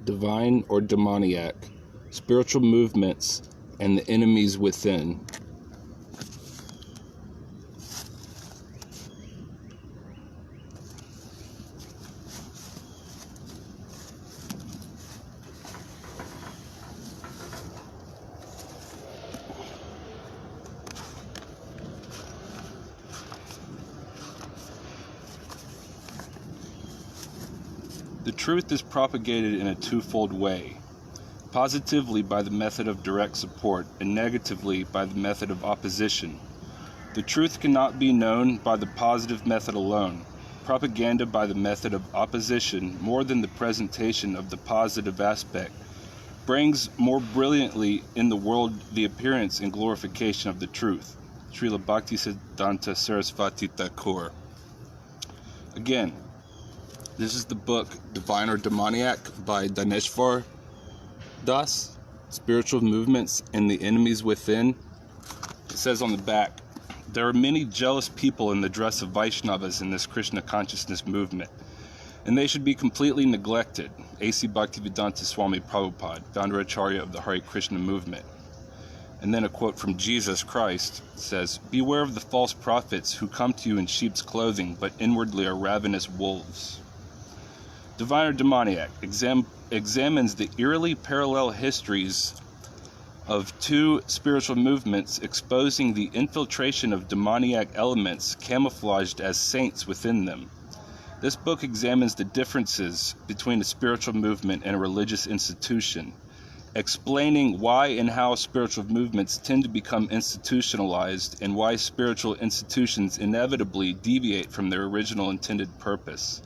divine or demoniac, spiritual movements, and the enemies within. The truth is propagated in a twofold way, positively by the method of direct support and negatively by the method of opposition. The truth cannot be known by the positive method alone. Propaganda by the method of opposition, more than the presentation of the positive aspect, brings more brilliantly in the world the appearance and glorification of the truth. Srila Bhaktisiddhanta Sarasvati Thakur. Again, this is the book Divine or Demoniac by Dhanesvara Das, Spiritual Movements and the Enemies Within. It says on the back, there are many jealous people in the dress of Vaishnavas in this Krishna consciousness movement, and they should be completely neglected. A.C. Bhaktivedanta Swami Prabhupada, founder Acharya of the Hare Krishna movement. And then a quote from Jesus Christ says, beware of the false prophets who come to you in sheep's clothing, but inwardly are ravenous wolves. Divine or Demoniac examines the eerily parallel histories of two spiritual movements, exposing the infiltration of demoniac elements camouflaged as saints within them. This book examines the differences between a spiritual movement and a religious institution, explaining why and how spiritual movements tend to become institutionalized and why spiritual institutions inevitably deviate from their original intended purpose.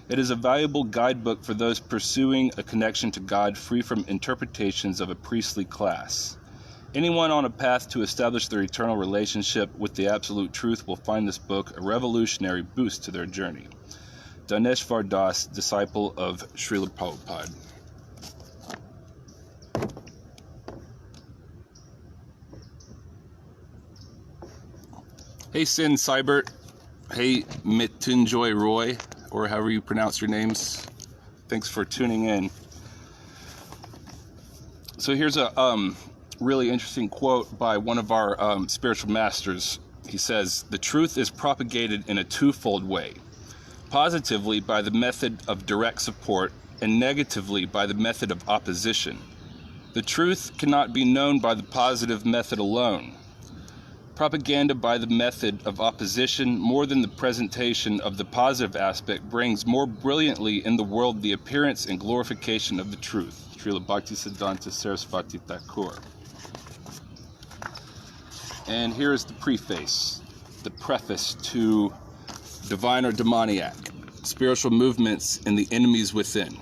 It is a valuable guidebook for those pursuing a connection to God free from interpretations of a priestly class. Anyone on a path to establish their eternal relationship with the absolute truth will find this book a revolutionary boost to their journey. Dhanesvara Das, disciple of Srila Prabhupada. Hey Sin Cybert, hey Mitunjoy Roy, or however you pronounce your names. Thanks for tuning in. So here's a really interesting quote by one of our spiritual masters. He says, the truth is propagated in a twofold way, positively by the method of direct support and negatively by the method of opposition. The truth cannot be known by the positive method alone. Propaganda by the method of opposition, more than the presentation of the positive aspect, brings more brilliantly in the world the appearance and glorification of the truth. Srila Bhaktisiddhanta Sarasvati Thakur. And here is the preface, the preface to Divine or Demoniac, Spiritual Movements and the Enemies Within,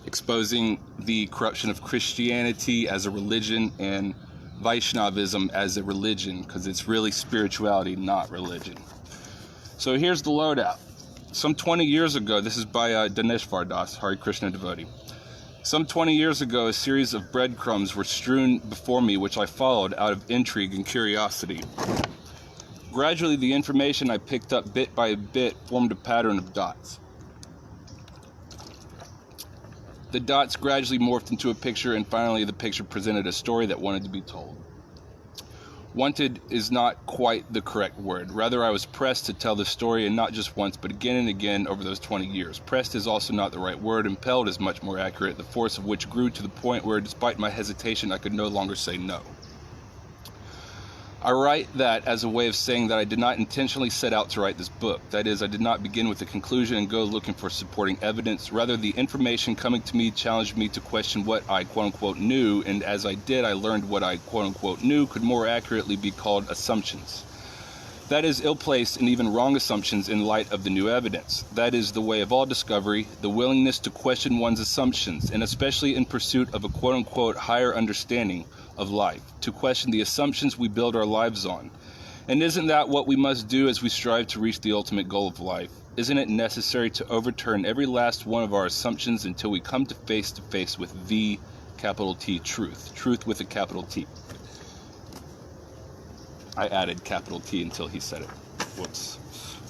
exposing the corruption of Christianity as a religion and Vaishnavism as a religion, because it's really spirituality, not religion. So here's the loadout. Some 20 years ago, this is by Dhanesvara Das, Hare Krishna devotee. Some 20 years ago, a series of breadcrumbs were strewn before me, which I followed out of intrigue and curiosity. Gradually, the information I picked up bit by bit formed a pattern of dots. The dots gradually morphed into a picture, and finally the picture presented a story that wanted to be told. Wanted is not quite the correct word. Rather, I was pressed to tell the story, and not just once, but again and again over those 20 years. Pressed is also not the right word. Impelled is much more accurate, the force of which grew to the point where, despite my hesitation, I could no longer say no. I write that as a way of saying that I did not intentionally set out to write this book. That is, I did not begin with a conclusion and go looking for supporting evidence. Rather, the information coming to me challenged me to question what I quote-unquote knew, and as I did, I learned what I quote-unquote knew could more accurately be called assumptions. That is, ill-placed and even wrong assumptions in light of the new evidence. That is the way of all discovery, the willingness to question one's assumptions, and especially in pursuit of a quote-unquote higher understanding of life, to question the assumptions we build our lives on. And isn't that what we must do as we strive to reach the ultimate goal of life? Isn't it necessary to overturn every last one of our assumptions until we come to face with the capital T truth? Truth with a capital T. I added capital T until he said it. Whoops.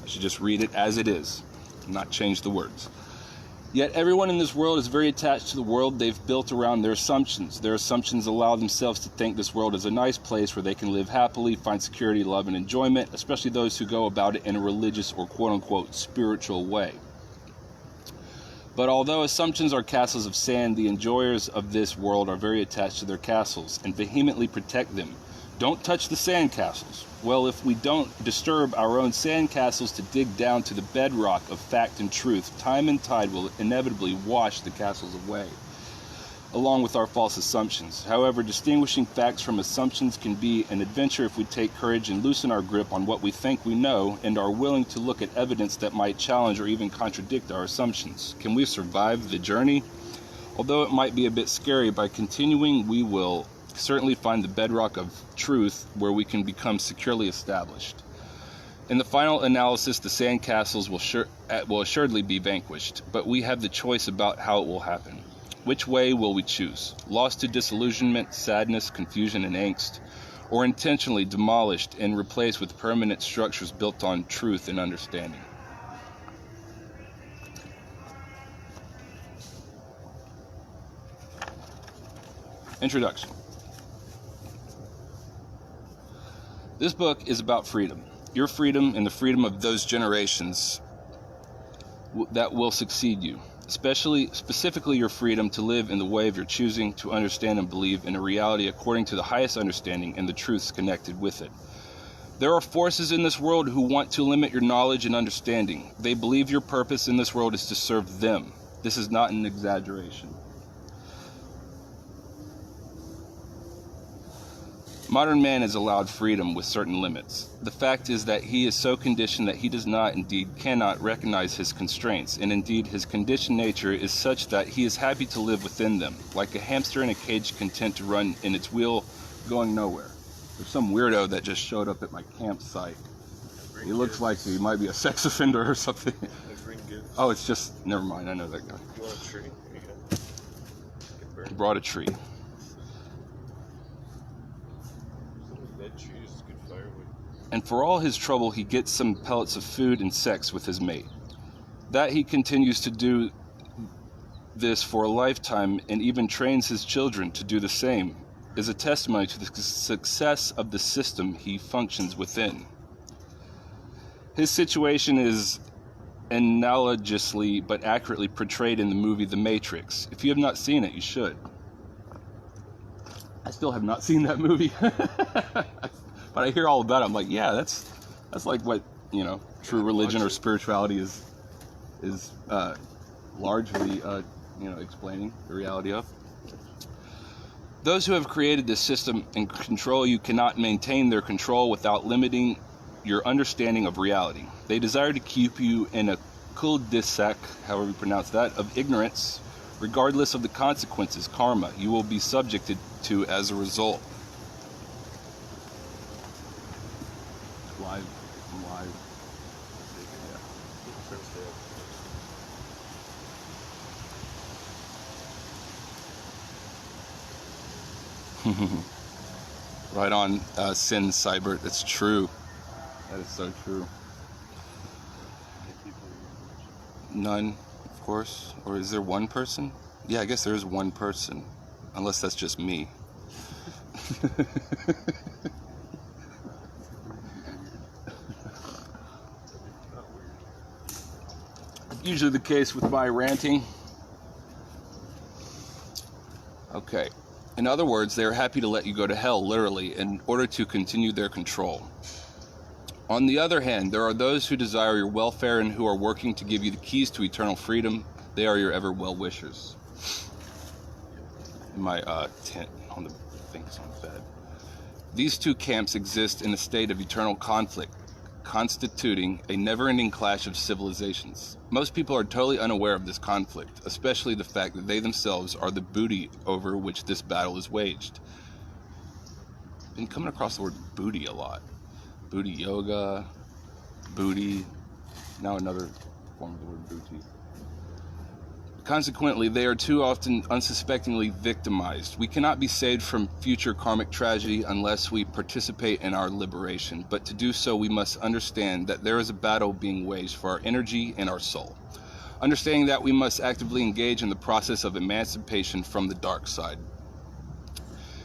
I should just read it as it is, not change the words. Yet everyone in this world is very attached to the world they've built around their assumptions. Their assumptions allow themselves to think this world is a nice place where they can live happily, find security, love, and enjoyment, especially those who go about it in a religious or quote-unquote spiritual way. But although assumptions are castles of sand, the enjoyers of this world are very attached to their castles and vehemently protect them. Don't touch the sand castles. Well, if we don't disturb our own sand castles to dig down to the bedrock of fact and truth, time and tide will inevitably wash the castles away, along with our false assumptions. However, distinguishing facts from assumptions can be an adventure if we take courage and loosen our grip on what we think we know and are willing to look at evidence that might challenge or even contradict our assumptions. Can we survive the journey? Although it might be a bit scary, by continuing we will certainly find the bedrock of truth where we can become securely established. In the final analysis, the sand castles will assuredly be vanquished, but we have the choice about how it will happen. Which way will we choose? Lost to disillusionment, sadness, confusion, and angst, or intentionally demolished and replaced with permanent structures built on truth and understanding? Introduction. This book is about freedom. Your freedom and the freedom of those generations that will succeed you. Specifically your freedom to live in the way of your choosing, to understand and believe in a reality according to the highest understanding and the truths connected with it. There are forces in this world who want to limit your knowledge and understanding. They believe your purpose in this world is to serve them. This is not an exaggeration. Modern man is allowed freedom with certain limits. The fact is that he is so conditioned that he does not, indeed cannot, recognize his constraints, and indeed his conditioned nature is such that he is happy to live within them, like a hamster in a cage content to run in its wheel, going nowhere. There's some weirdo that just showed up at my campsite. He looks like he might be a sex offender or something. Oh, it's just, never mind, I know that guy. You want a tree? Here you go. He brought a tree. And for all his trouble, he gets some pellets of food and sex with his mate. That he continues to do this for a lifetime and even trains his children to do the same is a testimony to the success of the system he functions within. His situation is analogously but accurately portrayed in the movie The Matrix. If you have not seen it, you should. I still have not seen that movie. But I hear all about it. I'm like, yeah, that's like what, true religion or spirituality is largely, explaining the reality of. Those who have created this system and control you cannot maintain their control without limiting your understanding of reality. They desire to keep you in a cul-de-sac, however you pronounce that, of ignorance, regardless of the consequences, karma, you will be subjected to as a result. Live. Right on, Sin Cybert. That's true. That is so true. None, of course. Or is there one person? Yeah, I guess there is one person. Unless that's just me. Usually the case with my ranting. Okay. In other words, they are happy to let you go to hell, literally, in order to continue their control. On the other hand, there are those who desire your welfare and who are working to give you the keys to eternal freedom. They are your ever well-wishers. In my tent on the things on the bed. These two camps exist in a state of eternal conflict, constituting a never-ending clash of civilizations. Most people are totally unaware of this conflict, especially the fact that they themselves are the booty over which this battle is waged. I've been coming across the word booty a lot. Booty yoga, booty, now another form of the word booty. Consequently, they are too often unsuspectingly victimized. We cannot be saved from future karmic tragedy unless we participate in our liberation. But to do so, we must understand that there is a battle being waged for our energy and our soul. understanding that we must actively engage in the process of emancipation from the dark side.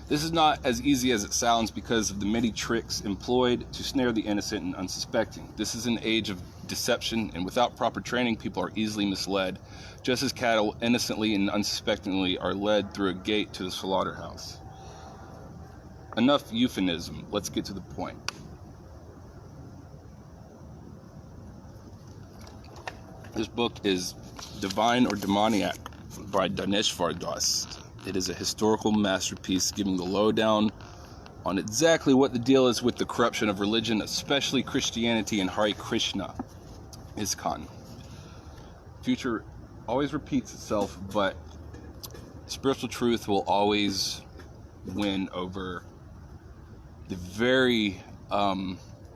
This is not as easy as it sounds because of the many tricks employed to snare the innocent and unsuspecting. This is an age of deception, and without proper training, people are easily misled, just as cattle innocently and unsuspectingly are led through a gate to the slaughterhouse. Enough euphemism. Let's get to the point. This book is Divine or Demoniac by Dhanesvara. It is a historical masterpiece giving the lowdown on exactly what the deal is with the corruption of religion, especially Christianity and Hare Krsna, ISKCON. Future always repeats itself, but spiritual truth will always win over the very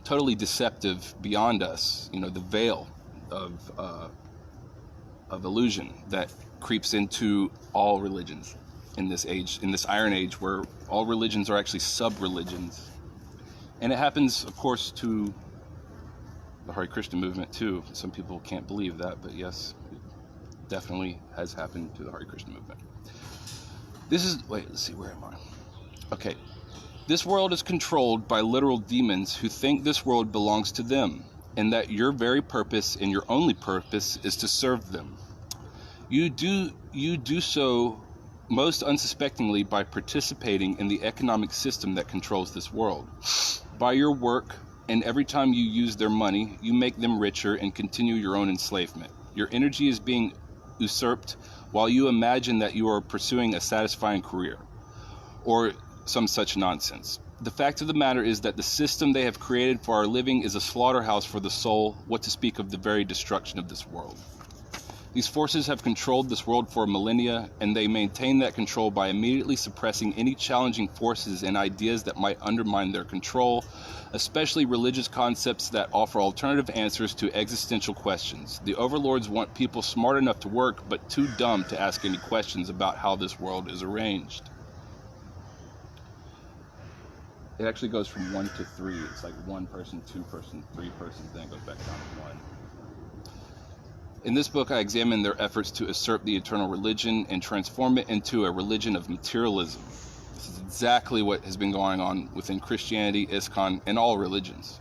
totally deceptive beyond us, the veil of illusion that creeps into all religions in this age, in this Iron Age, where all religions are actually sub-religions. And it happens, of course, to the Hare Krishna movement too. Some people can't believe that, but yes, it definitely has happened to the Hare Krishna movement. Let's see, where am I? Okay. This world is controlled by literal demons who think this world belongs to them, and that your very purpose and your only purpose is to serve them. You do so most unsuspectingly by participating in the economic system that controls this world. By your work, and every time you use their money, you make them richer and continue your own enslavement. Your energy is being usurped while you imagine that you are pursuing a satisfying career, or some such nonsense. The fact of the matter is that the system they have created for our living is a slaughterhouse for the soul, what to speak of the very destruction of this world. These forces have controlled this world for millennia, and they maintain that control by immediately suppressing any challenging forces and ideas that might undermine their control, especially religious concepts that offer alternative answers to existential questions. The overlords want people smart enough to work, but too dumb to ask any questions about how this world is arranged. It actually goes from 1 to 3. It's like 1 person, 2 person, 3 persons, then it goes back down to 1. In this book, I examine their efforts to usurp the eternal religion and transform it into a religion of materialism. This is exactly what has been going on within Christianity, ISKCON, and all religions,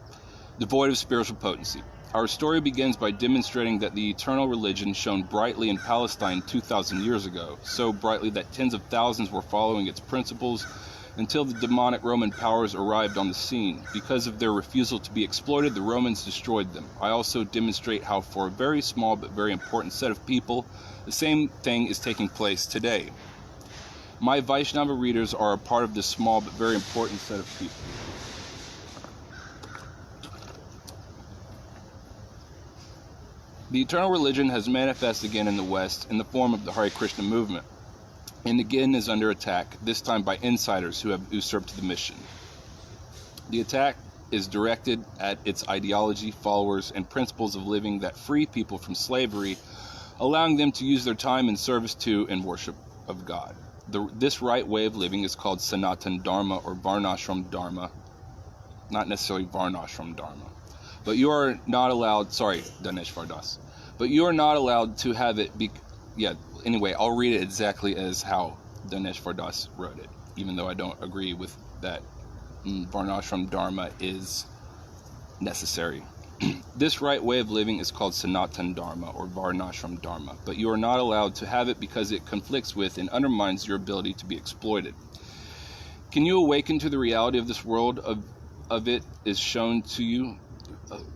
devoid of spiritual potency. Our story begins by demonstrating that the eternal religion shone brightly in Palestine 2,000 years ago, so brightly that tens of thousands were following its principles until the demonic Roman powers arrived on the scene. Because of their refusal to be exploited, the Romans destroyed them. I also demonstrate how for a very small but very important set of people, the same thing is taking place today. My Vaishnava readers are a part of this small but very important set of people. The eternal religion has manifested again in the West in the form of the Hare Krishna movement, and again is under attack, this time by insiders who have usurped the mission. The attack is directed at its ideology, followers, and principles of living that free people from slavery, allowing them to use their time in service to and worship of God. This right way of living is called Sanatan Dharma or Varnashram Dharma, not necessarily Varnashram Dharma. But you are not allowed, Dhanesvara, but you are not allowed to have it be, anyway, I'll read it exactly as how Dhanesvara wrote it, even though I don't agree with that Varnashram Dharma is necessary. This right way of living is called Sanatan Dharma or Varnashram Dharma, but you are not allowed to have it because it conflicts with and undermines your ability to be exploited. Can you awaken to the reality of this world of it is shown to you?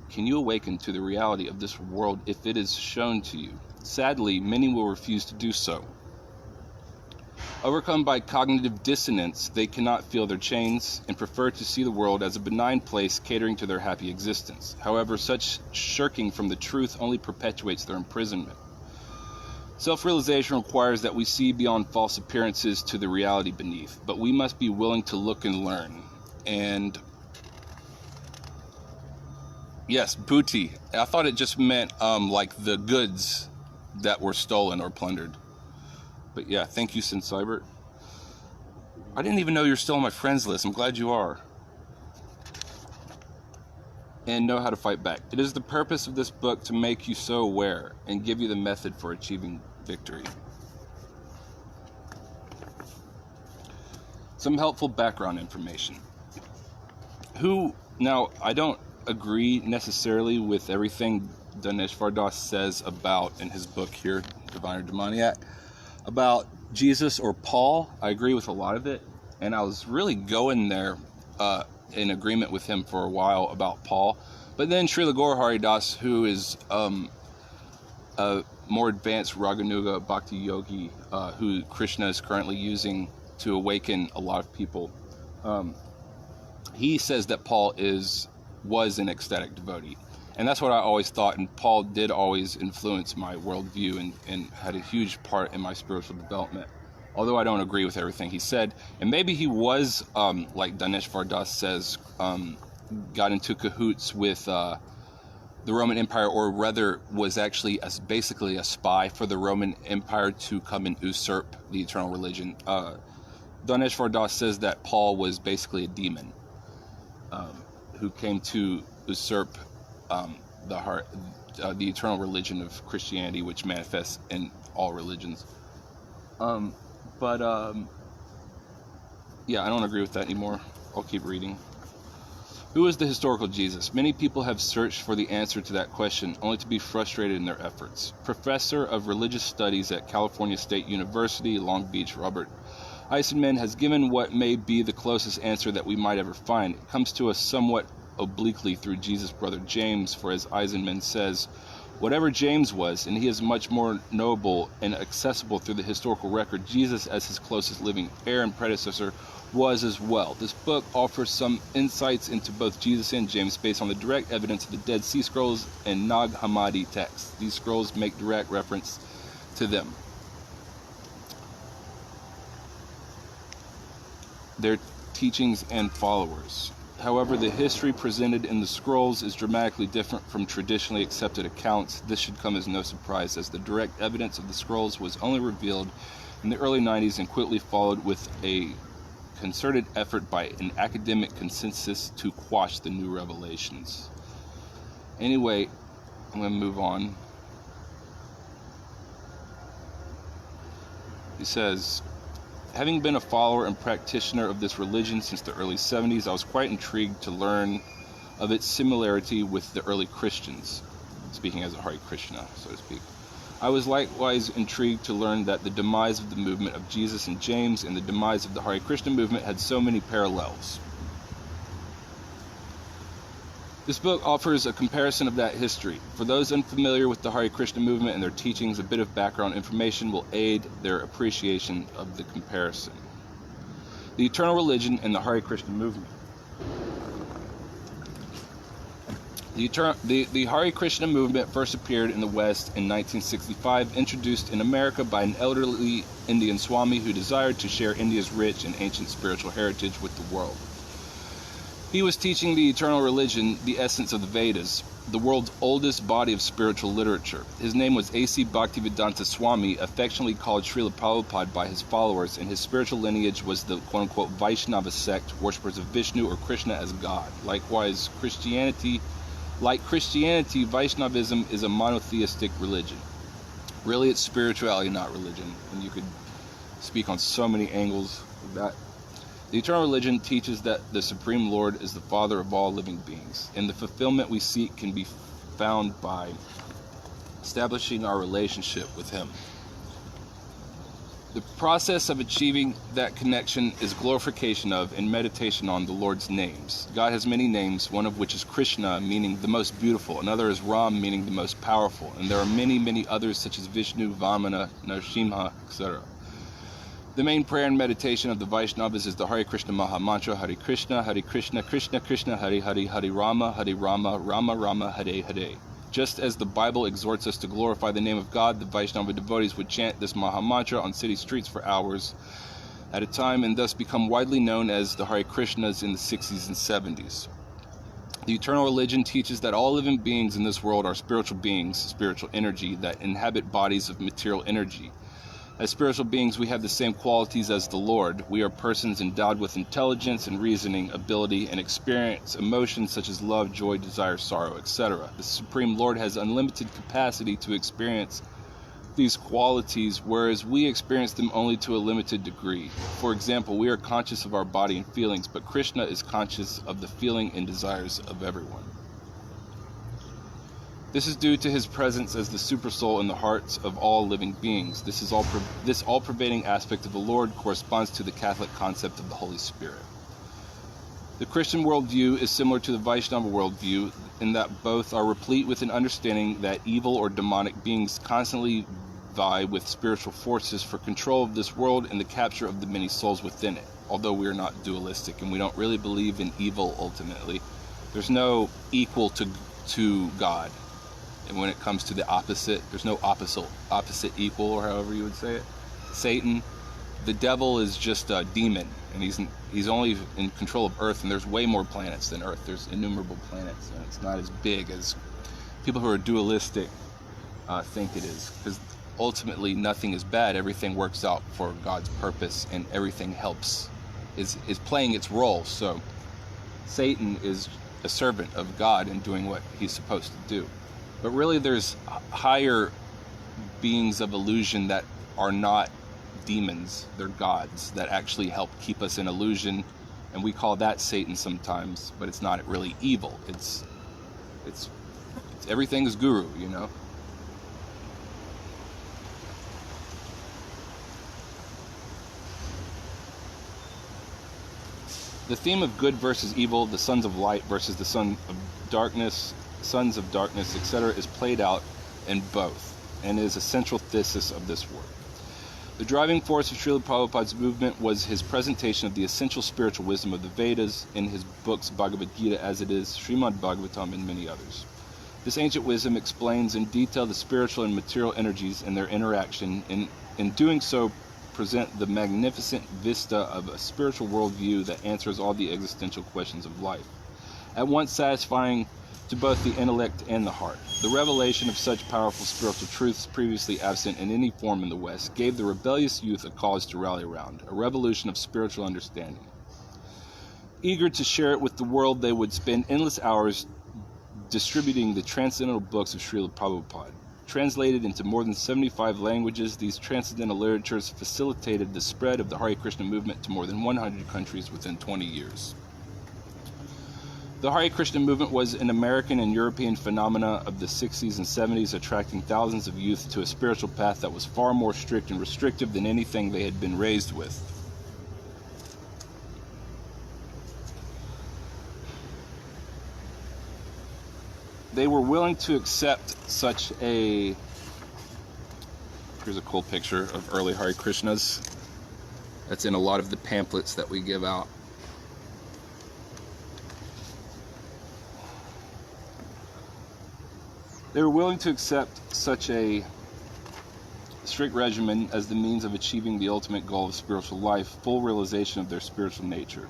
Can you awaken to the reality of this world if it is shown to you? Sadly, many will refuse to do so. Overcome by cognitive dissonance, they cannot feel their chains and prefer to see the world as a benign place catering to their happy existence. However, such shirking from the truth only perpetuates their imprisonment. Self-realization requires that we see beyond false appearances to the reality beneath, but we must be willing to look and learn. And yes, booty. I thought it just meant like the goods that were stolen or plundered. But yeah, thank you, Sin Cybert. I didn't even know you're still on my friends list. I'm glad you are. and know how to fight back. It is the purpose of this book to make you so aware and give you the method for achieving victory. Some helpful background information. Now, I don't agree necessarily with everything Dhanesvara says about, in his book here, Divine or Demoniac, about Jesus or Paul. I agree with a lot of it, and I was really going there in agreement with him for a while about Paul. But then Srila Gaura Haridas, who is a more advanced Raganuga Bhakti yogi, who Krishna is currently using to awaken a lot of people, he says that Paul was an ecstatic devotee. And that's what I always thought, and Paul did always influence my worldview and had a huge part in my spiritual development. Although I don't agree with everything he said. And maybe he was, like Dhanesvara says, got into cahoots with the Roman Empire, or rather was actually basically a spy for the Roman Empire to come and usurp the eternal religion. Dhanesvara says that Paul was basically a demon who came to usurp the eternal religion of Christianity, which manifests in all religions. Yeah, I don't agree with that anymore. I'll keep reading. Who is the historical Jesus? Many people have searched for the answer to that question, only to be frustrated in their efforts. Professor of Religious Studies at California State University, Long Beach, Robert Eisenman, has given what may be the closest answer that we might ever find. It comes to us somewhat obliquely through Jesus' brother James, for as Eisenman says, whatever James was, and he is much more knowable and accessible through the historical record, Jesus, as his closest living heir and predecessor, was as well. This book offers some insights into both Jesus and James based on the direct evidence of the Dead Sea Scrolls and Nag Hammadi texts. These scrolls make direct reference to them. Their teachings and followers. However, the history presented in the scrolls is dramatically different from traditionally accepted accounts. This should come as no surprise, as the direct evidence of the scrolls was only revealed in the early 90s and quickly followed with a concerted effort by an academic consensus to quash the new revelations. Anyway, I'm going to move on. He says, having been a follower and practitioner of this religion since the early 70s, I was quite intrigued to learn of its similarity with the early Christians, speaking as a Hare Krishna, so to speak. I was likewise intrigued to learn that the demise of the movement of Jesus and James and the demise of the Hare Krishna movement had so many parallels. This book offers a comparison of that history. For those unfamiliar with the Hare Krishna movement and their teachings, a bit of background information will aid their appreciation of the comparison. The eternal religion and the Hare Krishna movement. The Hare Krishna movement first appeared in the West in 1965, introduced in America by an elderly Indian Swami who desired to share India's rich and ancient spiritual heritage with the world. He was teaching the eternal religion, the essence of the Vedas, the world's oldest body of spiritual literature. His name was A.C. Bhaktivedanta Swami, affectionately called Srila Prabhupada by his followers, and his spiritual lineage was the quote-unquote Vaishnava sect, worshippers of Vishnu or Krishna as God. Likewise, like Christianity, Vaishnavism is a monotheistic religion. Really, it's spirituality, not religion, and you could speak on so many angles of that. The eternal religion teaches that the Supreme Lord is the Father of all living beings, and the fulfillment we seek can be found by establishing our relationship with Him. The process of achieving that connection is glorification of and meditation on the Lord's names. God has many names, one of which is Krishna, meaning the most beautiful. Another is Ram, meaning the most powerful. And there are many, many others such as Vishnu, Vamana, Narasimha, etc. The main prayer and meditation of the Vaishnavas is the Hare Krishna Maha Mantra, Hare Krishna, Krishna Krishna, Hare Hare, Hare Rama, Rama Rama, Hare Hare. Just as the Bible exhorts us to glorify the name of God, the Vaishnava devotees would chant this Maha Mantra on city streets for hours at a time and thus become widely known as the Hare Krishnas in the 60s and 70s. The eternal religion teaches that all living beings in this world are spiritual beings, spiritual energy, that inhabit bodies of material energy. As spiritual beings, we have the same qualities as the Lord. We are persons endowed with intelligence and reasoning, ability, and experience emotions such as love, joy, desire, sorrow, etc. The Supreme Lord has unlimited capacity to experience these qualities, whereas we experience them only to a limited degree. For example, we are conscious of our body and feelings, but Krishna is conscious of the feeling and desires of everyone. This is due to his presence as the supersoul in the hearts of all living beings. This all-pervading aspect of the Lord corresponds to the Catholic concept of the Holy Spirit. The Christian worldview is similar to the Vaishnava worldview in that both are replete with an understanding that evil or demonic beings constantly vie with spiritual forces for control of this world and the capture of the many souls within it. Although we are not dualistic and we don't really believe in evil ultimately, there's no equal to God. And when it comes to the opposite, there's no opposite equal, or however you would say it. Satan, the devil, is just a demon, and he's only in control of Earth, and there's way more planets than Earth. There's innumerable planets, and it's not as big as people who are dualistic think it is. Because ultimately, nothing is bad. Everything works out for God's purpose, and everything is playing its role. So Satan is a servant of God and doing what he's supposed to do. But really, there's higher beings of illusion that are not demons. They're gods that actually help keep us in illusion, and we call that Satan sometimes, but it's not really evil. It's everything is guru, you know. The theme of good versus evil, the sons of light versus the sons of darkness, etc., is played out in both, and is a central thesis of this work. The driving force of Srila Prabhupada's movement was his presentation of the essential spiritual wisdom of the Vedas in his books Bhagavad Gita as it is, Srimad Bhagavatam, and many others. This ancient wisdom explains in detail the spiritual and material energies and their interaction, and in doing so present the magnificent vista of a spiritual worldview that answers all the existential questions of life, at once satisfying to both the intellect and the heart. The revelation of such powerful spiritual truths previously absent in any form in the West gave the rebellious youth a cause to rally around, a revolution of spiritual understanding. Eager to share it with the world, they would spend endless hours distributing the transcendental books of Srila Prabhupada. Translated into more than 75 languages, these transcendental literatures facilitated the spread of the Hare Krishna movement to more than 100 countries within 20 years. The Hare Krishna movement was an American and European phenomena of the 60s and 70s, attracting thousands of youth to a spiritual path that was far more strict and restrictive than anything they had been raised with. They were willing to accept such a... Here's a cool picture of early Hare Krishnas. That's in a lot of the pamphlets that we give out. They were willing to accept such a strict regimen as the means of achieving the ultimate goal of spiritual life, full realization of their spiritual nature.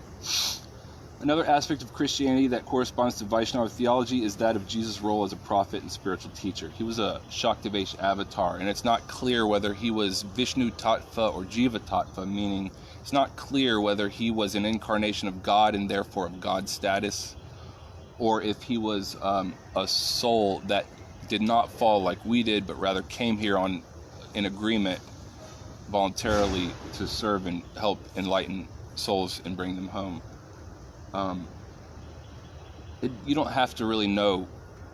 Another aspect of Christianity that corresponds to Vaishnava theology is that of Jesus' role as a prophet and spiritual teacher. He was a Shaktivesh avatar, and it's not clear whether he was Vishnu Tattva or Jiva Tattva, meaning it's not clear whether he was an incarnation of God and therefore of God's status, or if he was a soul that did not fall like we did, but rather came here in agreement voluntarily to serve and help enlighten souls and bring them home. You don't have to really know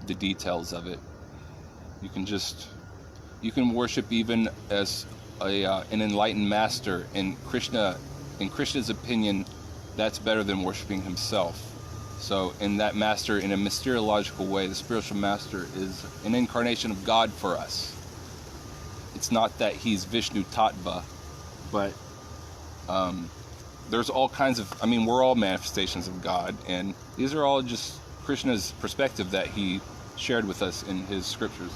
the details of it. You can worship even as an enlightened master. In Krishna's opinion, that's better than worshiping himself. So in that master, in a mysteriological way, the spiritual master is an incarnation of God for us. It's not that he's Vishnu Tattva, but there's all kinds of, we're all manifestations of God, and these are all just Krishna's perspective that he shared with us in his scriptures.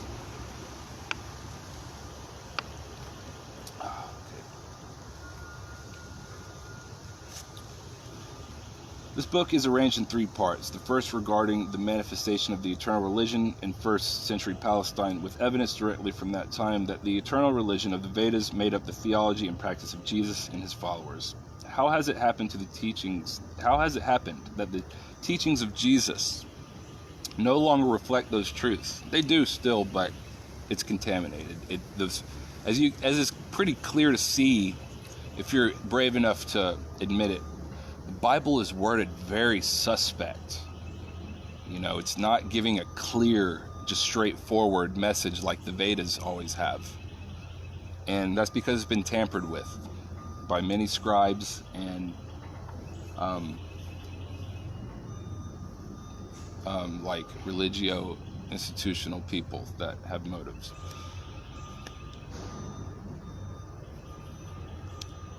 This book is arranged in 3 parts. The first regarding the manifestation of the eternal religion in 1st century Palestine, with evidence directly from that time that the eternal religion of the Vedas made up the theology and practice of Jesus and his followers. How has it happened that the teachings of Jesus no longer reflect those truths? They do still, but it's contaminated. As it's pretty clear to see if you're brave enough to admit it. The Bible is worded very suspect. It's not giving a clear, just straightforward message like the Vedas always have. And that's because it's been tampered with by many scribes and like religio institutional people that have motives.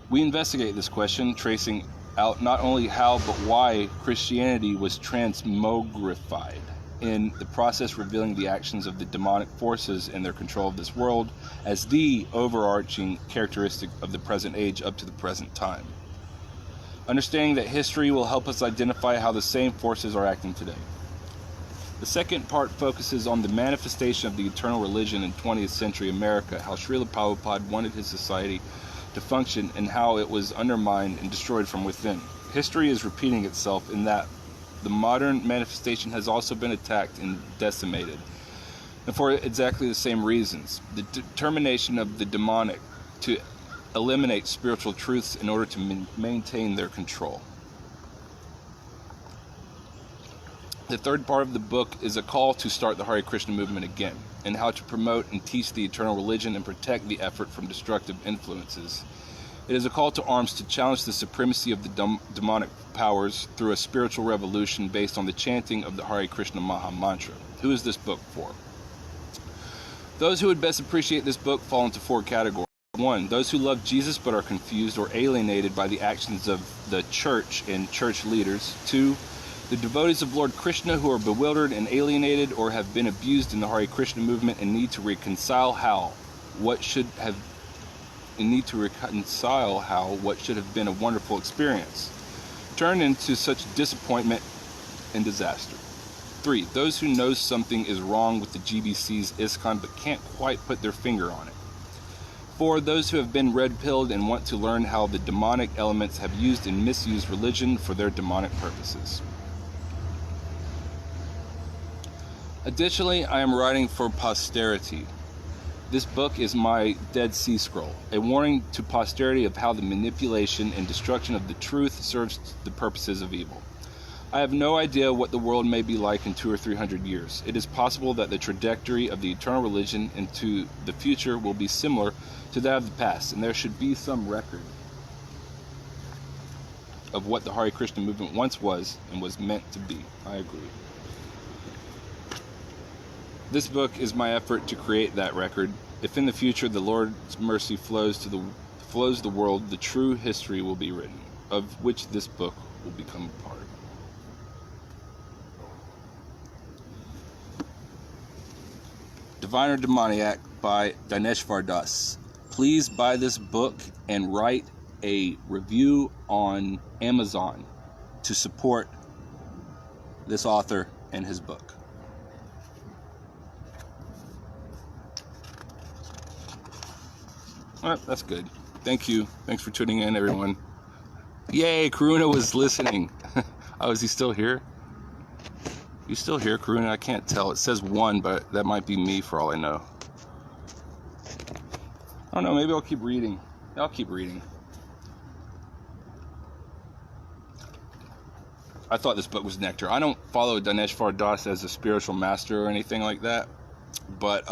We investigate this question, tracing out not only how but why Christianity was transmogrified, in the process revealing the actions of the demonic forces and their control of this world as the overarching characteristic of the present age up to the present time. Understanding that history will help us identify how the same forces are acting today. The second part focuses on the manifestation of the eternal religion in 20th century America, how Srila Prabhupada wanted his society to function and how it was undermined and destroyed from within. History is repeating itself in that the modern manifestation has also been attacked and decimated, and for exactly the same reasons. The determination of the demonic to eliminate spiritual truths in order to maintain their control. The third part of the book is a call to start the Hare Krishna movement again, and how to promote and teach the eternal religion and protect the effort from destructive influences. It is a call to arms to challenge the supremacy of the demonic powers through a spiritual revolution based on the chanting of the Hare Krishna Maha Mantra. Who is this book for? Those who would best appreciate this book fall into 4 categories. 1. Those who love Jesus but are confused or alienated by the actions of the church and church leaders. 2. The devotees of Lord Krishna who are bewildered and alienated or have been abused in the Hare Krishna movement and need to reconcile what should have been a wonderful experience turned into such disappointment and disaster. 3. Those who know something is wrong with the GBC's ISKCON but can't quite put their finger on it. 4. Those who have been red-pilled and want to learn how the demonic elements have used and misused religion for their demonic purposes. Additionally, I am writing for posterity. This book is my Dead Sea Scroll, a warning to posterity of how the manipulation and destruction of the truth serves the purposes of evil. I have no idea what the world may be like in 200 or 300 years. It is possible that the trajectory of the eternal religion into the future will be similar to that of the past, and there should be some record of what the Hare Krishna movement once was and was meant to be. I agree. This book is my effort to create that record. If in the future the Lord's mercy flows the world, the true history will be written, of which this book will become a part. Divine or Demoniac by Dhanesvara. Please buy this book and write a review on Amazon to support this author and his book. All right, that's good. Thank you. Thanks for tuning in, everyone. Yay, Karuna was listening. Oh, is he still here? You still here, Karuna? I can't tell. It says 1, but that might be me for all I know. I don't know, maybe I'll keep reading. I'll keep reading. I thought this book was nectar. I don't follow Dhanesvara Das as a spiritual master or anything like that, but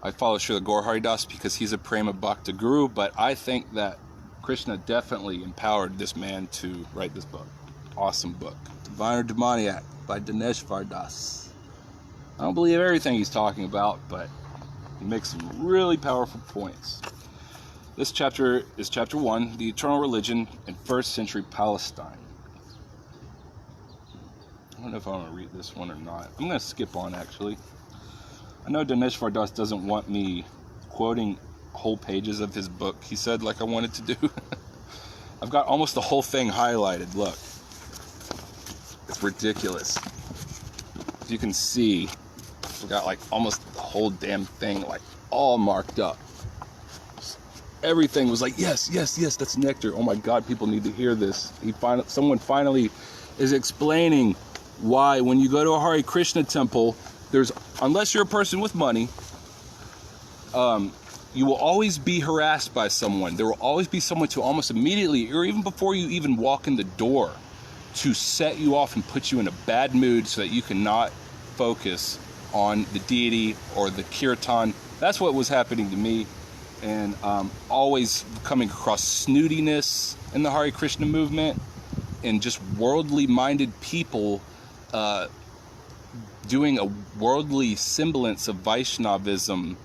I follow Srila Gaur Hari Das because he's a Prema Bhakta guru, but I think that Krishna definitely empowered this man to write this book. Awesome book. Divine or Demoniac by Dhanesvara Das. I don't believe everything he's talking about, but he makes some really powerful points. This chapter is chapter 1, The Eternal Religion in 1st Century Palestine. I don't know if I want to read this one or not. I'm going to skip on, actually. I know Dhanesvara Das doesn't want me quoting whole pages of his book. He said like I wanted to do. I've got almost the whole thing highlighted. Look. It's ridiculous. As you can see, we got like almost the whole damn thing like all marked up. Everything was like, yes, yes, yes, that's nectar. Oh my God, people need to hear this. Someone finally is explaining why when you go to a Hare Krishna temple, unless you're a person with money, you will always be harassed by someone. There will always be someone to almost immediately, or even before you even walk in the door, to set you off and put you in a bad mood so that you cannot focus on the deity or the kirtan. That's what was happening to me. And always coming across snootiness in the Hare Krishna movement, and just worldly minded people doing a worldly semblance of Vaishnavism,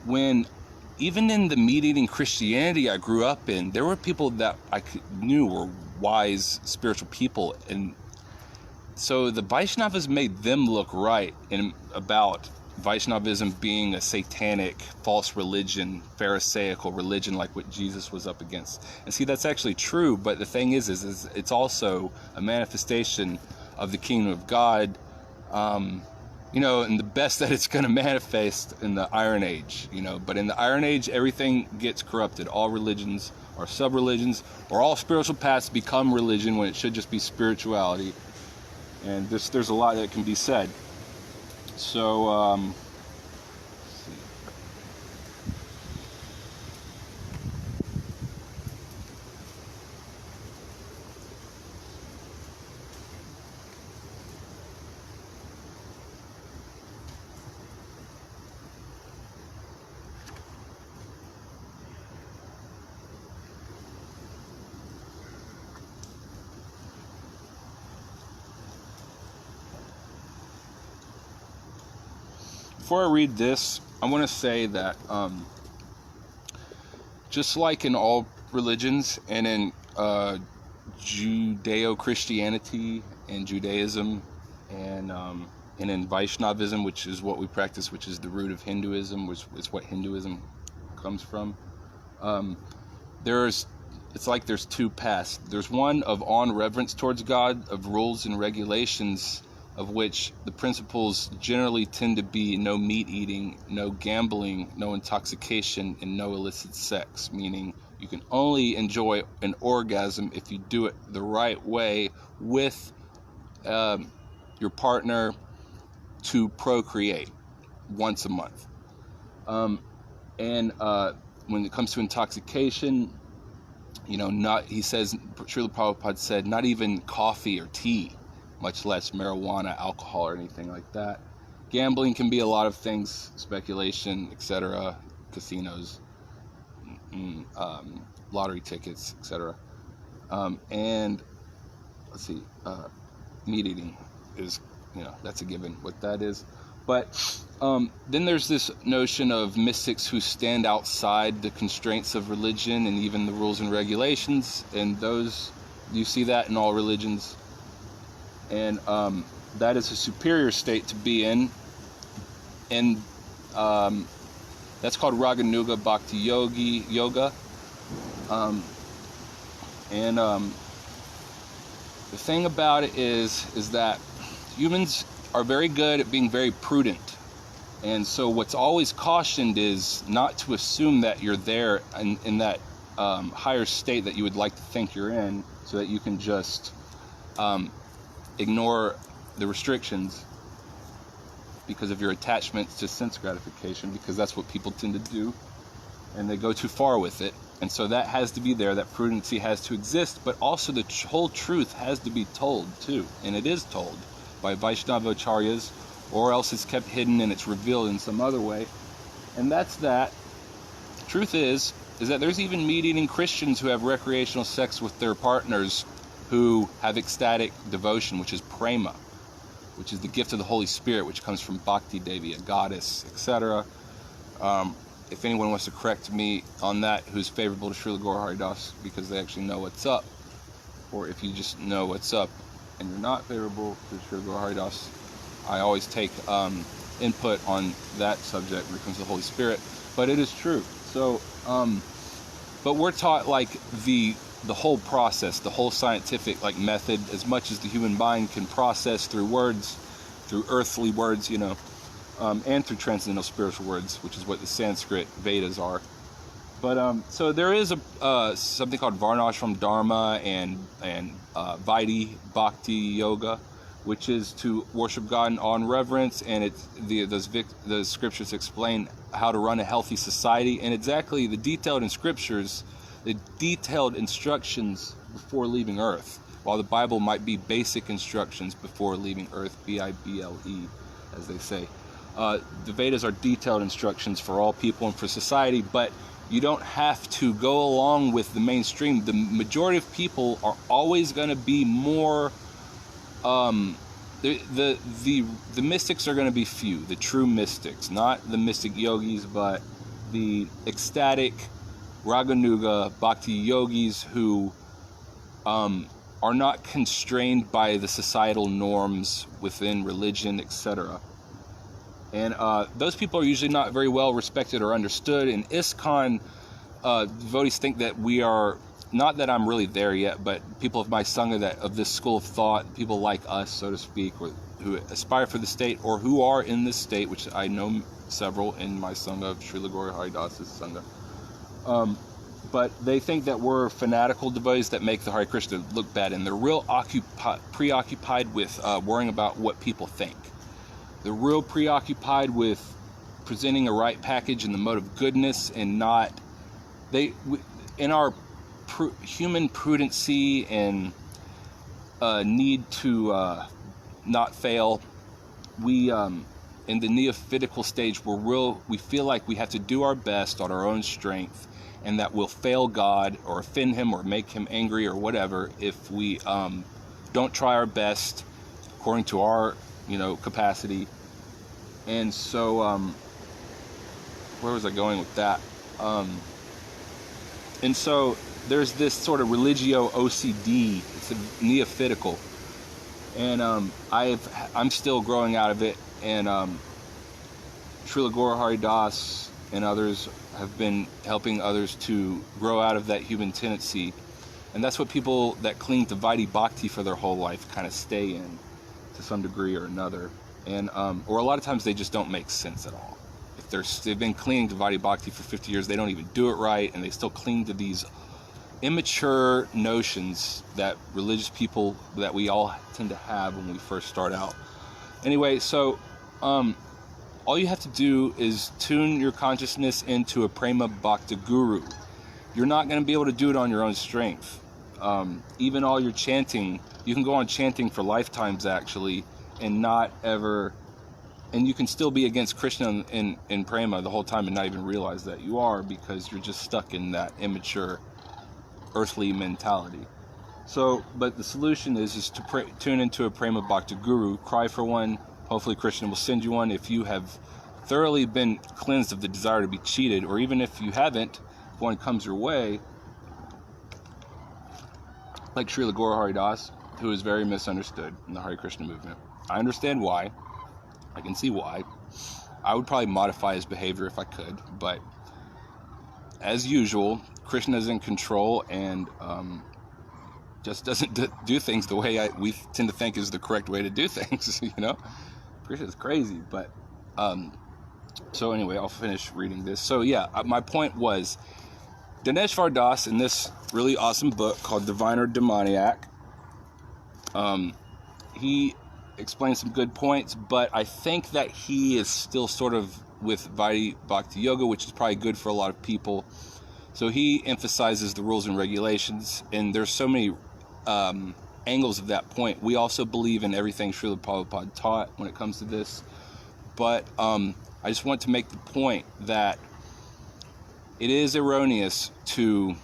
when even in the meat-eating Christianity I grew up in, there were people that I knew were wise spiritual people, and so the Vaishnavas made them look right in about Vaishnavism being a satanic, false religion, pharisaical religion like what Jesus was up against. And see, that's actually true, but the thing is it's also a manifestation of the kingdom of God, and the best that it's going to manifest in the Iron Age, But in the Iron Age, everything gets corrupted. All religions are sub-religions, or all spiritual paths become religion when it should just be spirituality. And there's a lot that can be said. So, let's see. Before I read this, I want to say that just like in all religions and in Judeo-Christianity and Judaism and in Vaishnavism, which is what we practice, which is the root of Hinduism, which is what Hinduism comes from, it's like there's two paths. There's one of awe and reverence towards God, of rules and regulations, of which the principles generally tend to be no meat eating, no gambling, no intoxication, and no illicit sex, meaning you can only enjoy an orgasm if you do it the right way with your partner to procreate once a month. And when it comes to intoxication, he says, Srila Prabhupada said, not even coffee or tea, much less marijuana, alcohol, or anything like that. Gambling can be a lot of things, speculation, etc., casinos, lottery tickets, etc. And let's see, meat eating is, that's a given what that is. But then there's this notion of mystics who stand outside the constraints of religion and even the rules and regulations, and you see that in all religions. And that is a superior state to be in. And that's called Raganuga Bhakti Yoga. The thing about it is that humans are very good at being very prudent. And so what's always cautioned is not to assume that you're there in that higher state that you would like to think you're in, so that you can just ignore the restrictions because of your attachments to sense gratification, because that's what people tend to do, and they go too far with it. And so that has to be there, that prudency has to exist, but also the whole truth has to be told too, and it is told by Vaishnavacharyas, or else it's kept hidden and it's revealed in some other way. And that's that. Truth is that there's even meat-eating Christians who have recreational sex with their partners who have ecstatic devotion, which is prema, which is the gift of the Holy Spirit, which comes from Bhakti Devi, a goddess, etc. If anyone wants to correct me on that, who's favorable to Srila Gaur Haridas, because they actually know what's up, or if you just know what's up and you're not favorable to Srila Gaur Haridas, I always take input on that subject when it comes to the Holy Spirit. But it is true. So, but we're taught like the the whole process, the whole scientific like method, as much as the human mind can process through words, through earthly words, and through transcendental spiritual words, which is what the Sanskrit Vedas are. But so there is something called Varnashram Dharma and Vaidhi Bhakti Yoga, which is to worship God in awe and reverence, and the scriptures explain how to run a healthy society, and exactly the detailed instructions before leaving Earth, while the Bible might be basic instructions before leaving Earth, Bible, as they say. The Vedas are detailed instructions for all people and for society, but you don't have to go along with the mainstream. The majority of people are always going to be more. The mystics are going to be few. The true mystics, not the mystic yogis, but the ecstatic Raganuga Bhakti yogis who are not constrained by the societal norms within religion, etc. And those people are usually not very well respected or understood. And ISKCON devotees think that we are, not that I'm really there yet, but people of my Sangha of this school of thought, people like us, so to speak, or who aspire for the state or who are in this state, which I know several in my Sangha, Srila Gaura Haridas's Sangha. But they think that we're fanatical devotees that make the Hare Krishna look bad, and they're real preoccupied with worrying about what people think. They're real preoccupied with presenting a right package in the mode of goodness, and not in our human prudency and need to not fail. We in the neophitical stage, we feel like we have to do our best on our own strength, and that we'll fail God or offend him or make him angry or whatever if we don't try our best according to our capacity. And so where was I going with that? And so there's this sort of religio OCD. It's a neophitical, and I'm still growing out of it. And Srila Gaura Haridas and others have been helping others to grow out of that human tendency, and that's what people that cling to Vaidhi Bhakti for their whole life kind of stay in to some degree or another. And or a lot of times they just don't make sense at all. If they've been clinging to Vaidhi Bhakti for 50 years, they don't even do it right, and they still cling to these immature notions that religious people, that we all tend to have when we first start out. Anyway, so all you have to do is tune your consciousness into a Prema Bhakta Guru. You're not going to be able to do it on your own strength. Even all your chanting, you can go on chanting for lifetimes actually, and not ever, and you can still be against Krishna in Prema the whole time and not even realize that you are, because you're just stuck in that immature earthly mentality. So, but the solution is to tune into a Prema Bhakta Guru, cry for one. Hopefully Krishna will send you one if you have thoroughly been cleansed of the desire to be cheated, or even if you haven't, if one comes your way, like Srila Gaura Haridas, who is very misunderstood in the Hare Krishna movement. I understand why. I can see why. I would probably modify his behavior if I could, but as usual, Krishna is in control and just doesn't do things the way we tend to think is the correct way to do things, Krishna is crazy, but so anyway, I'll finish reading this. So yeah, my point was, Dhanesvara Das, in this really awesome book called Divine or Demoniac, he explains some good points, but I think that he is still sort of with Vaidhi Bhakti Yoga, which is probably good for a lot of people. So he emphasizes the rules and regulations, and there's so many angles of that point. We also believe in everything Srila Prabhupada taught when it comes to this, but I just want to make the point that it is erroneous to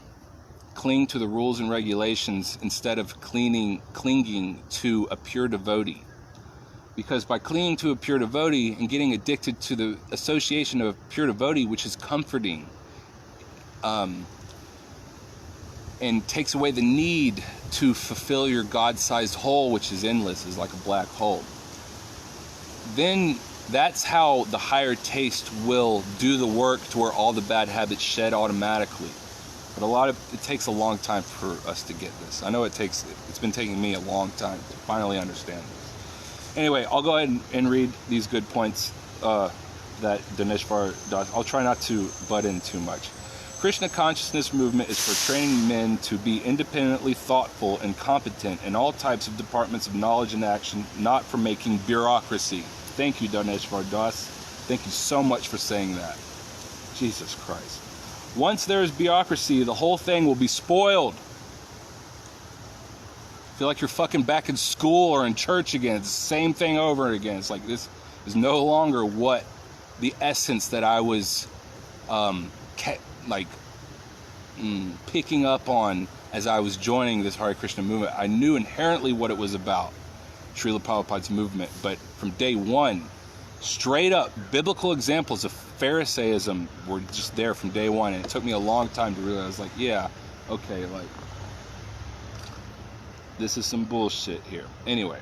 cling to the rules and regulations instead of clinging to a pure devotee. Because by clinging to a pure devotee and getting addicted to the association of a pure devotee, which is comforting, and takes away the need to fulfill your God-sized hole, which is endless, is like a black hole, then that's how the higher taste will do the work to where all the bad habits shed automatically. But it takes a long time for us to get this. I know it's been taking me a long time to finally understand this. Anyway, I'll go ahead and read these good points that Dhanesvara does. I'll try not to butt in too much. Krishna consciousness movement is for training men to be independently thoughtful and competent in all types of departments of knowledge and action, not for making bureaucracy. Thank you, Dhanesvara Das. Thank you so much for saying that. Jesus Christ. Once there is bureaucracy, the whole thing will be spoiled. Feel like you're fucking back in school or in church again. It's the same thing over again. It's like this is no longer what the essence that I was picking up on as I was joining this Hare Krishna movement. I knew inherently what it was about, Srila Prabhupada's movement, but from day one, straight up biblical examples of Pharisaism were just there from day one, and it took me a long time to realize, like, yeah, okay, like, this is some bullshit here. Anyway,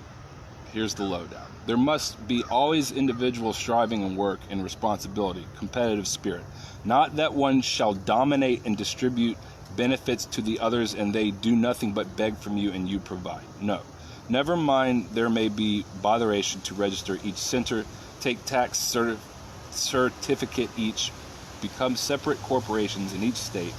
here's the lowdown. There must be always individual striving and work and responsibility, competitive spirit. Not that one shall dominate and distribute benefits to the others and they do nothing but beg from you and you provide. No. Never mind, there may be botheration to register each center, take tax certificate each, become separate corporations in each state.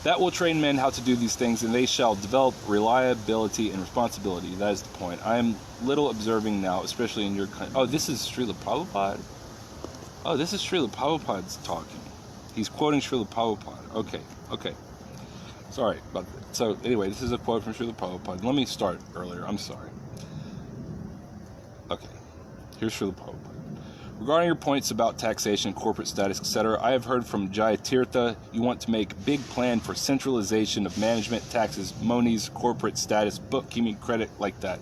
That will train men how to do these things, and they shall develop reliability and responsibility. That is the point. I am little observing now, especially in your country. Oh, this is Srila Prabhupada. Oh, this is Srila Prabhupada's talking. He's quoting Srila Prabhupada. Okay. Sorry about that. So, anyway, this is a quote from Srila Prabhupada. Let me start earlier. I'm sorry. Okay. Here's Srila Prabhupada. Regarding your points about taxation, corporate status, etc., I have heard from Jayatirtha you want to make big plan for centralization of management, taxes, monies, corporate status, bookkeeping, credit, like that.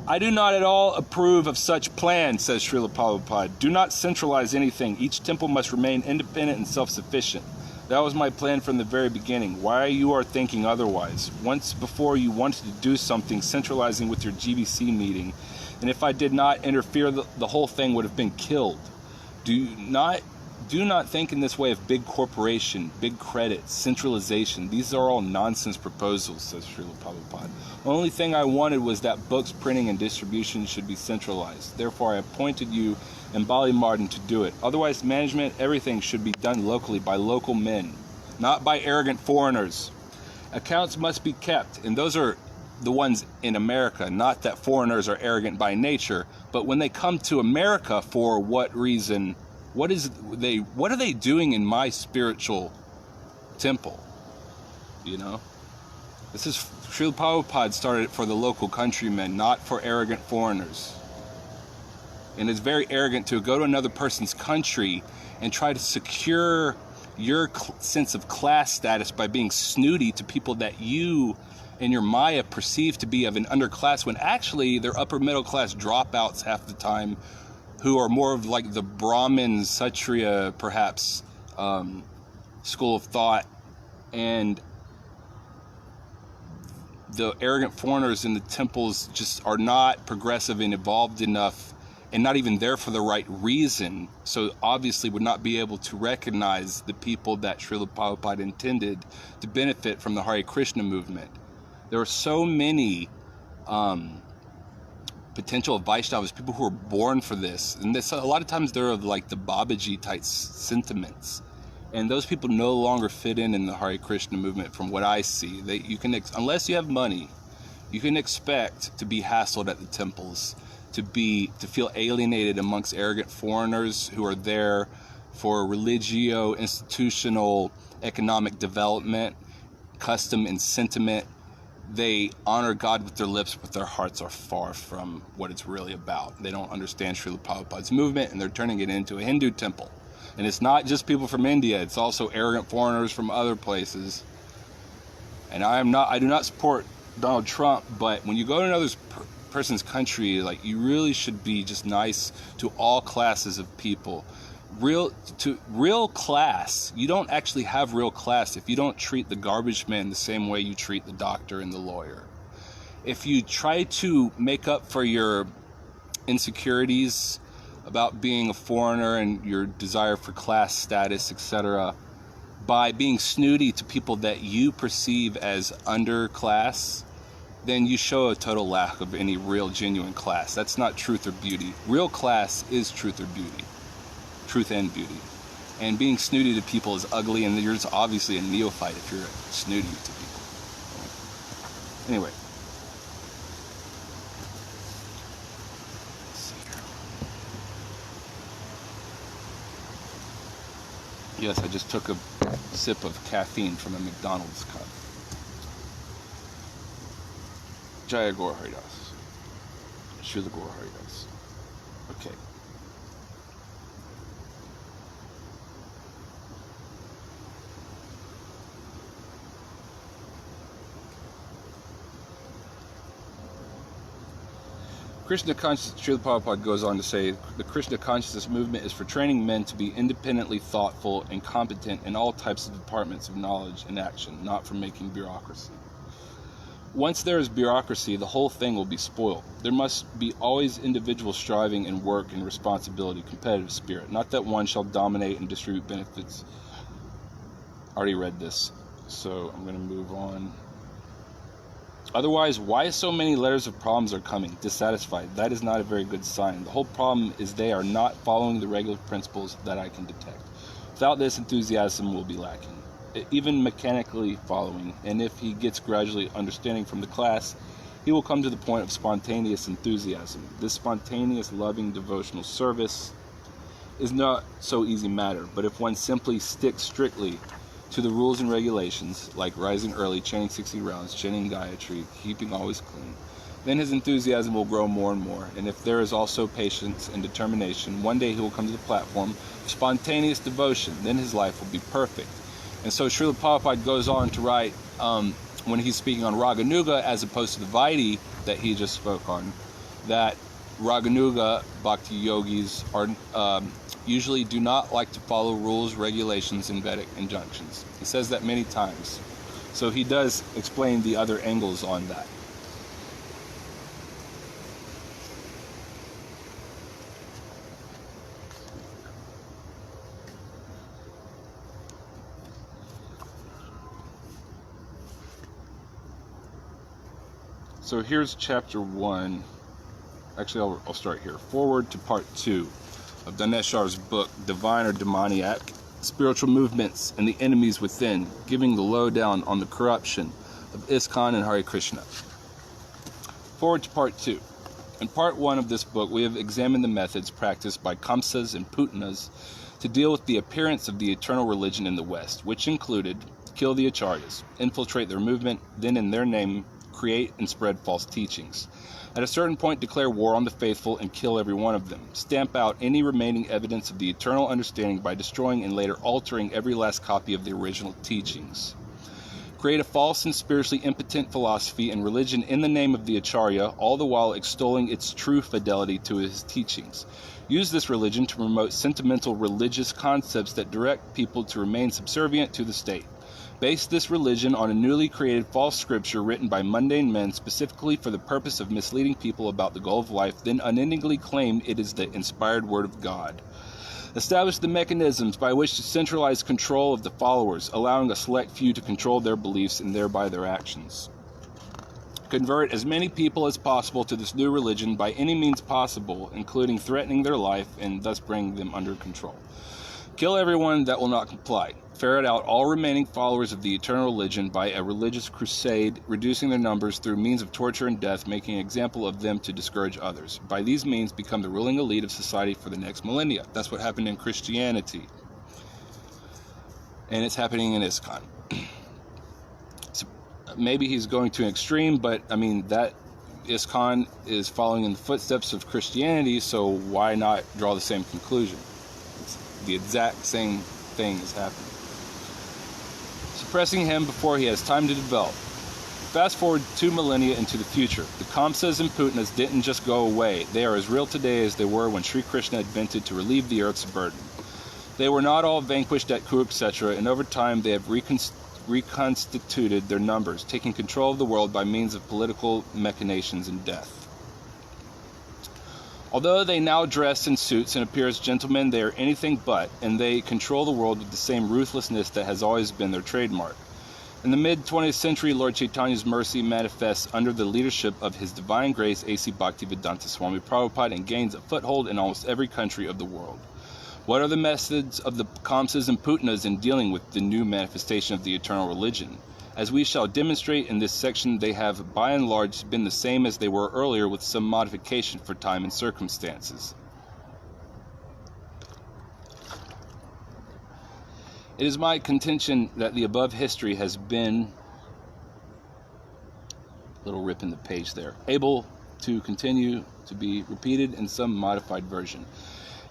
I do not at all approve of such plan, says Srila Prabhupada. Do not centralize anything. Each temple must remain independent and self-sufficient. That was my plan from the very beginning. Why you are thinking otherwise? Once before you wanted to do something centralizing with your GBC meeting, and if I did not interfere, the whole thing would have been killed. Do not think in this way of big corporation, big credit, centralization. These are all nonsense proposals, says Srila Prabhupada. The only thing I wanted was that books, printing, and distribution should be centralized. Therefore, I appointed you and Bali Martin to do it. Otherwise, management, everything should be done locally by local men, not by arrogant foreigners. Accounts must be kept, and those are the ones in America. Not that foreigners are arrogant by nature, but when they come to America, for what reason? What are they doing in my spiritual temple? You know, this is Srila Prabhupada started it for the local countrymen, not for arrogant foreigners. And it's very arrogant to go to another person's country and try to secure your sense of class status by being snooty to people that you and your Maya perceive to be of an underclass, when actually they're upper middle class dropouts half the time, who are more of like the Brahmin, Kshatriya, perhaps, school of thought. And the arrogant foreigners in the temples just are not progressive and evolved enough, and not even there for the right reason, so obviously would not be able to recognize the people that Srila Prabhupada intended to benefit from the Hare Krishna movement. There are so many potential Vaishnavas, people who are born for this, and this, a lot of times they're of like the Babaji type sentiments, and those people no longer fit in the Hare Krishna movement from what I see. You can, unless you have money, you can expect to be hassled at the temples, to feel alienated amongst arrogant foreigners who are there for religio, institutional, economic development, custom, and sentiment. They honor God with their lips, but their hearts are far from what it's really about. They don't understand Srila Prabhupada's movement, and they're turning it into a Hindu temple. And it's not just people from India, it's also arrogant foreigners from other places. And I do not support Donald Trump, but when you go to another person's country, like, you really should be just nice to all classes of people. Real class. You don't actually have real class if you don't treat the garbage man the same way you treat the doctor and the lawyer. If you try to make up for your insecurities about being a foreigner and your desire for class status, etc., by being snooty to people that you perceive as underclass, then you show a total lack of any real genuine class. That's not truth or beauty. Real class is truth or beauty. Truth and beauty. And being snooty to people is ugly, and you're just obviously a neophyte if you're snooty to people. Anyway. Let's see here. Yes, I just took a sip of caffeine from a McDonald's cup. Jaya Gaur Haridas. Srila Gaur Haridas. Okay. Krishna consciousness, Srila Prabhupada goes on to say, the Krishna consciousness movement is for training men to be independently thoughtful and competent in all types of departments of knowledge and action, not for making bureaucracy. Once there is bureaucracy, the whole thing will be spoiled. There must be always individual striving and work and responsibility, competitive spirit, not that one shall dominate and distribute benefits. I already read this, so I'm going to move on. Otherwise, why so many letters of problems are coming? Dissatisfied. That is not a very good sign. The whole problem is they are not following the regular principles that I can detect. Without this, enthusiasm will be lacking, even mechanically following, and if he gets gradually understanding from the class, he will come to the point of spontaneous enthusiasm. This spontaneous, loving, devotional service is not so easy matter, but if one simply sticks strictly to the rules and regulations, like rising early, chanting 60 rounds, chanting Gayatri, keeping always clean, then his enthusiasm will grow more and more, and if there is also patience and determination, one day he will come to the platform of spontaneous devotion, then his life will be perfect. And so Srila Prabhupada goes on to write, when he's speaking on Raganuga as opposed to the Vaidhi that he just spoke on, that Raganuga Bhakti yogis are usually do not like to follow rules, regulations, and Vedic injunctions. He says that many times. So he does explain the other angles on that. So here's chapter 1. Actually, I'll start here. Forward to part 2 of Dhanesvara's book, Divine or Demoniac, Spiritual Movements and the Enemies Within, giving the lowdown on the corruption of ISKCON and Hare Krishna. Forward to part 2. In part 1 of this book, we have examined the methods practiced by Kamsas and Putanas to deal with the appearance of the eternal religion in the West, which included kill the Acharyas, infiltrate their movement, then in their name create and spread false teachings. At a certain point, declare war on the faithful and kill every one of them. Stamp out any remaining evidence of the eternal understanding by destroying and later altering every last copy of the original teachings. Create a false and spiritually impotent philosophy and religion in the name of the Acharya, all the while extolling its true fidelity to his teachings. Use this religion to promote sentimental religious concepts that direct people to remain subservient to the state. Base this religion on a newly created false scripture written by mundane men specifically for the purpose of misleading people about the goal of life, then unendingly claim it is the inspired word of God. Establish the mechanisms by which to centralize control of the followers, allowing a select few to control their beliefs and thereby their actions. Convert as many people as possible to this new religion by any means possible, including threatening their life and thus bringing them under control. Kill everyone that will not comply. Ferret out all remaining followers of the eternal religion by a religious crusade, reducing their numbers through means of torture and death, making an example of them to discourage others. By these means, become the ruling elite of society for the next millennia. That's what happened in Christianity. And it's happening in ISKCON. So maybe he's going to an extreme, but I mean, that ISKCON is following in the footsteps of Christianity, so why not draw the same conclusion? It's the exact same thing is happening. Suppressing him before he has time to develop. Fast forward 2 millennia into the future. The Kamsas and Putanas didn't just go away. They are as real today as they were when Sri Krishna invented to relieve the earth's burden. They were not all vanquished at Kurukshetra, and over time they have reconstituted their numbers, taking control of the world by means of political machinations and death. Although they now dress in suits and appear as gentlemen, they are anything but, and they control the world with the same ruthlessness that has always been their trademark. In the mid-20th century, Lord Chaitanya's mercy manifests under the leadership of His Divine Grace A.C. Bhaktivedanta Swami Prabhupada and gains a foothold in almost every country of the world. What are the methods of the Kamsas and Putnas in dealing with the new manifestation of the eternal religion? As we shall demonstrate in this section, they have by and large been the same as they were earlier, with some modification for time and circumstances. It is my contention that the above history has been, little rip in the page there, able to continue to be repeated in some modified version.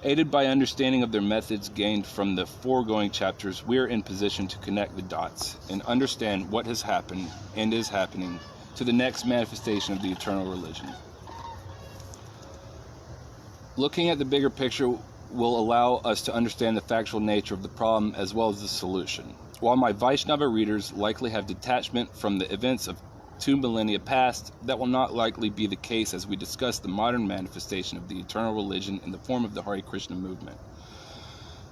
Aided by understanding of their methods gained from the foregoing chapters, we are in position to connect the dots and understand what has happened and is happening to the next manifestation of the eternal religion. Looking at the bigger picture will allow us to understand the factual nature of the problem as well as the solution. While my Vaishnava readers likely have detachment from the events of 2 millennia past, that will not likely be the case as we discuss the modern manifestation of the eternal religion in the form of the Hare Krishna movement.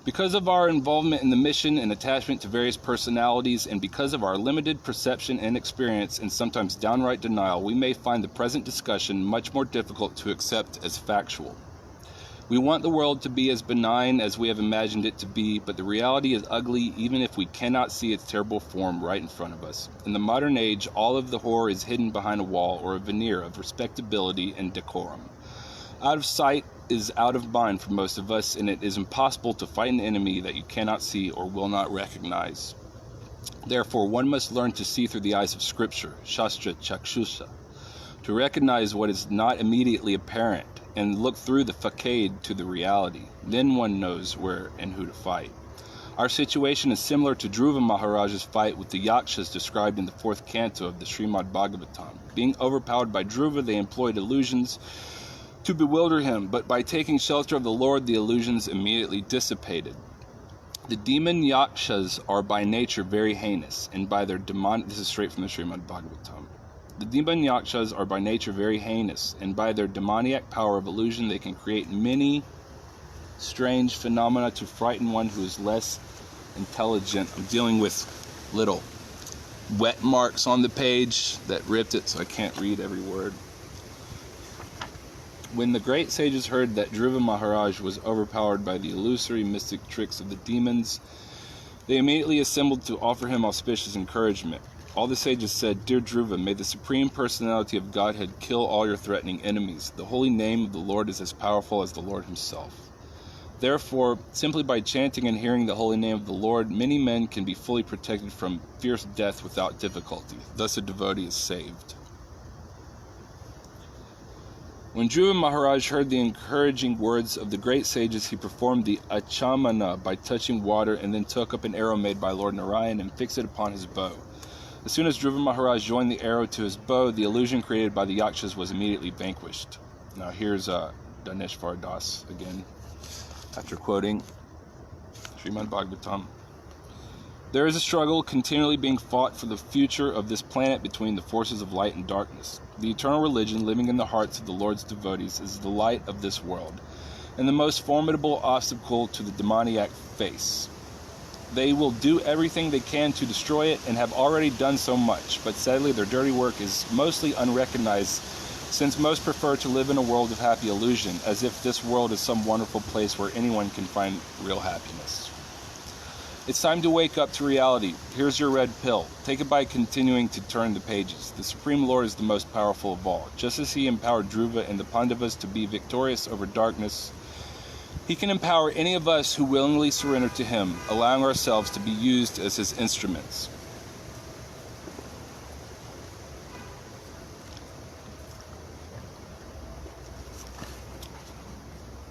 Because of our involvement in the mission and attachment to various personalities, and because of our limited perception and experience and sometimes downright denial, we may find the present discussion much more difficult to accept as factual. We want the world to be as benign as we have imagined it to be, but the reality is ugly even if we cannot see its terrible form right in front of us. In the modern age, all of the horror is hidden behind a wall or a veneer of respectability and decorum. Out of sight is out of mind for most of us, and it is impossible to fight an enemy that you cannot see or will not recognize. Therefore, one must learn to see through the eyes of Scripture, Shastra Chakshusha, to recognize what is not immediately apparent, and look through the facade to the reality. Then one knows where and who to fight. Our situation is similar to Dhruva Maharaja's fight with the Yakshas described in the 4th canto of the Srimad Bhagavatam. Being overpowered by Dhruva, they employed illusions to bewilder him, but by taking shelter of the Lord, the illusions immediately dissipated. The demon Yakshas are by nature very heinous, and by their this is straight from the Srimad Bhagavatam. The demon Yakshas are by nature very heinous, and by their demoniac power of illusion they can create many strange phenomena to frighten one who is less intelligent. I'm dealing with little wet marks on the page that ripped it, so I can't read every word. When the great sages heard that Dhruva Maharaj was overpowered by the illusory mystic tricks of the demons, they immediately assembled to offer him auspicious encouragement. All the sages said, "Dear Dhruva, may the Supreme Personality of Godhead kill all your threatening enemies. The holy name of the Lord is as powerful as the Lord himself." Therefore, simply by chanting and hearing the holy name of the Lord, many men can be fully protected from fierce death without difficulty. Thus a devotee is saved. When Dhruva Maharaj heard the encouraging words of the great sages, he performed the achamana by touching water and then took up an arrow made by Lord Narayan and fixed it upon his bow. As soon as Dhruva Maharaj joined the arrow to his bow, the illusion created by the Yakshas was immediately vanquished. Now here's Dhanesvara Das again, after quoting Srimad Bhagavatam. There is a struggle continually being fought for the future of this planet between the forces of light and darkness. The eternal religion living in the hearts of the Lord's devotees is the light of this world, and the most formidable obstacle to the demoniac face. They will do everything they can to destroy it and have already done so much, but sadly their dirty work is mostly unrecognized, since most prefer to live in a world of happy illusion, as if this world is some wonderful place where anyone can find real happiness. It's time to wake up to reality. Here's your red pill. Take it by continuing to turn the pages. The Supreme Lord is the most powerful of all. Just as he empowered Dhruva and the Pandavas to be victorious over darkness, he can empower any of us who willingly surrender to him, allowing ourselves to be used as his instruments.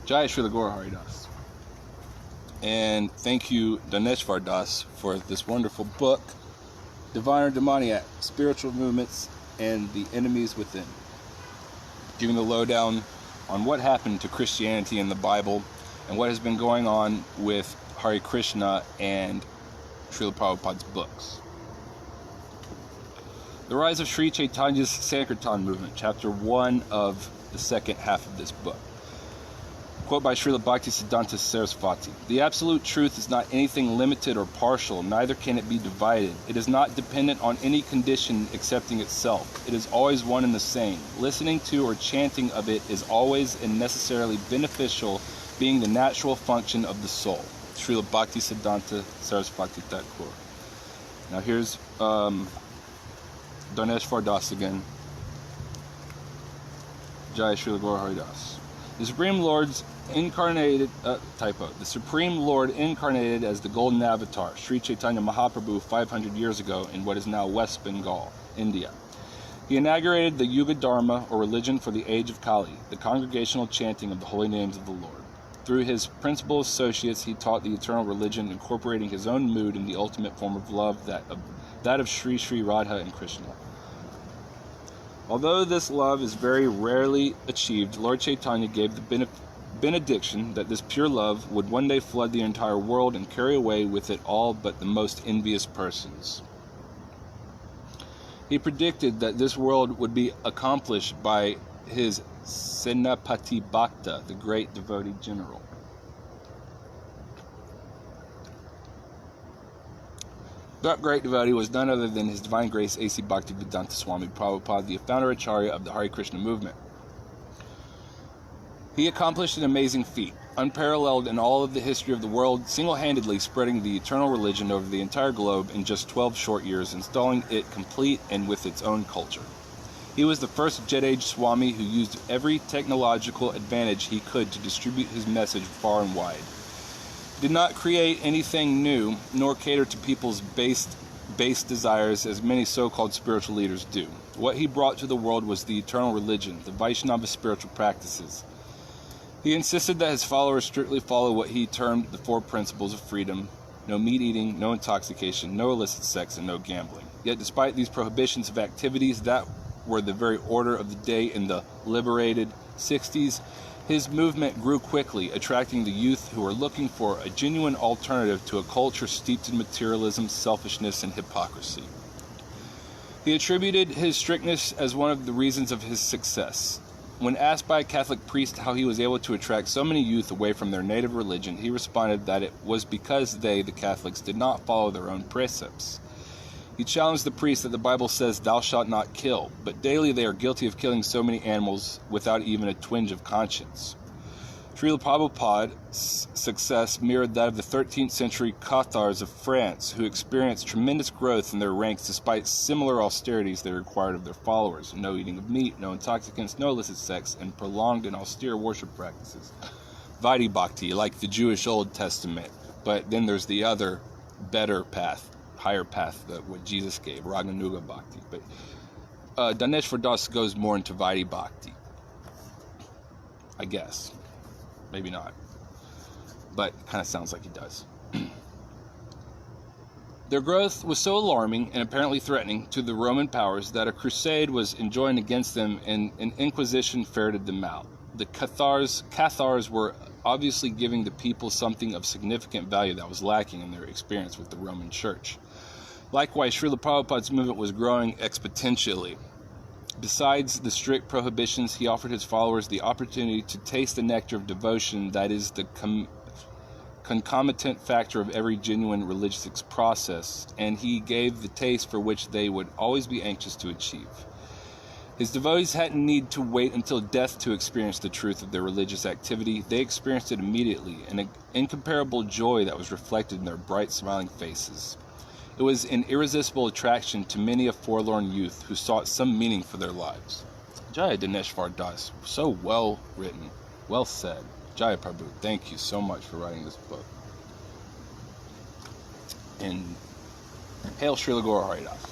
Jai Srila Gaura Hari Das. And thank you, Dhanesvara Das, for this wonderful book, Divine or Demoniac, Spiritual Movements and the Enemies Within. Giving the lowdown on what happened to Christianity in the Bible and what has been going on with Hare Krishna and Srila Prabhupada's books. The Rise of Sri Chaitanya's Sankirtan Movement, Chapter 1 of the second half of this book. Quote by Srila Bhaktisiddhanta Sarasvati. The absolute truth is not anything limited or partial, neither can it be divided. It is not dependent on any condition excepting itself. It is always one and the same. Listening to or chanting of it is always and necessarily beneficial, being the natural function of the soul. Srila Bhaktisiddhanta Sarasvati Thakur. Now here's Dhanesvara Das again. Jai Srila Gaur Hari Das. The Supreme Lord's incarnated, the Supreme Lord incarnated as the Golden Avatar, Sri Chaitanya Mahaprabhu 500 years ago in what is now West Bengal, India. He inaugurated the Yuga Dharma, or religion for the age of Kali, the congregational chanting of the holy names of the Lord. Through his principal associates, he taught the eternal religion, incorporating his own mood in the ultimate form of love, that of Sri Sri Radha and Krishna. Although this love is very rarely achieved, Lord Chaitanya gave the benediction that this pure love would one day flood the entire world and carry away with it all but the most envious persons. He predicted that this world would be accomplished by his Senapati Bhakta, the great devotee general. That great devotee was none other than His Divine Grace A.C. Bhaktivedanta Swami Prabhupada, the founder Acharya of the Hare Krishna movement. He accomplished an amazing feat, unparalleled in all of the history of the world, single-handedly spreading the eternal religion over the entire globe in just 12 short years, installing it complete and with its own culture. He was the first Jet-Age Swami who used every technological advantage he could to distribute his message far and wide. Did not create anything new, nor cater to people's base desires as many so-called spiritual leaders do. What he brought to the world was the eternal religion, the Vaishnava spiritual practices. He insisted that his followers strictly follow what he termed the four principles of freedom: no meat eating, no intoxication, no illicit sex, and no gambling. Yet despite these prohibitions of activities that were the very order of the day in the liberated 60s, his movement grew quickly, attracting the youth who were looking for a genuine alternative to a culture steeped in materialism, selfishness, and hypocrisy. He attributed his strictness as one of the reasons of his success. When asked by a Catholic priest how he was able to attract so many youth away from their native religion, he responded that it was because they, the Catholics, did not follow their own precepts. He challenged the priest that the Bible says, "Thou shalt not kill," but daily they are guilty of killing so many animals without even a twinge of conscience. Srila Prabhupada's success mirrored that of the 13th century Cathars of France, who experienced tremendous growth in their ranks despite similar austerities they required of their followers: no eating of meat, no intoxicants, no illicit sex, and prolonged and austere worship practices. Vaidhi Bhakti, like the Jewish Old Testament, but then there's the other, better path, higher path, what Jesus gave, Raganuga Bhakti. But Dhanesvara Das goes more into Vaidhi Bhakti, I guess. Maybe not, but it kind of sounds like he does. Their growth was so alarming and apparently threatening to the Roman powers that a crusade was enjoined against them and an inquisition ferreted them out. The Cathars were obviously giving the people something of significant value that was lacking in their experience with the Roman Church. Likewise, Srila Prabhupada's movement was growing exponentially. Besides the strict prohibitions, he offered his followers the opportunity to taste the nectar of devotion that is the concomitant factor of every genuine religious process, and he gave the taste for which they would always be anxious to achieve. His devotees hadn't need to wait until death to experience the truth of their religious activity. They experienced it immediately, an incomparable joy that was reflected in their bright, smiling faces. It was an irresistible attraction to many a forlorn youth who sought some meaning for their lives. Jaya Dhanesvara Das, so well written, well said. Jaya Prabhu, thank you so much for writing this book. And hail Srila Gaur Hari Das.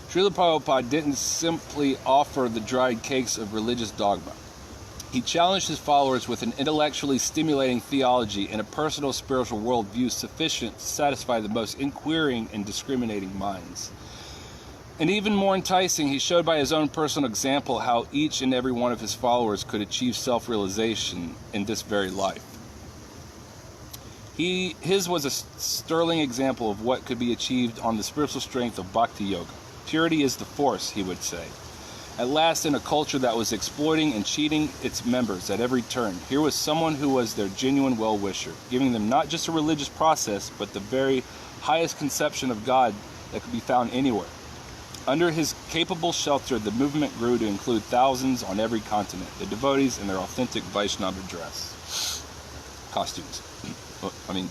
Srila Prabhupada didn't simply offer the dried cakes of religious dogma. He challenged his followers with an intellectually stimulating theology and a personal spiritual worldview sufficient to satisfy the most inquiring and discriminating minds. And even more enticing, he showed by his own personal example how each and every one of his followers could achieve self-realization in this very life. His was a sterling example of what could be achieved on the spiritual strength of bhakti yoga. Purity is the force, he would say. At last, in a culture that was exploiting and cheating its members at every turn, here was someone who was their genuine well-wisher, giving them not just a religious process, but the very highest conception of God that could be found anywhere. Under his capable shelter, the movement grew to include thousands on every continent, the devotees in their authentic Vaishnava costumes.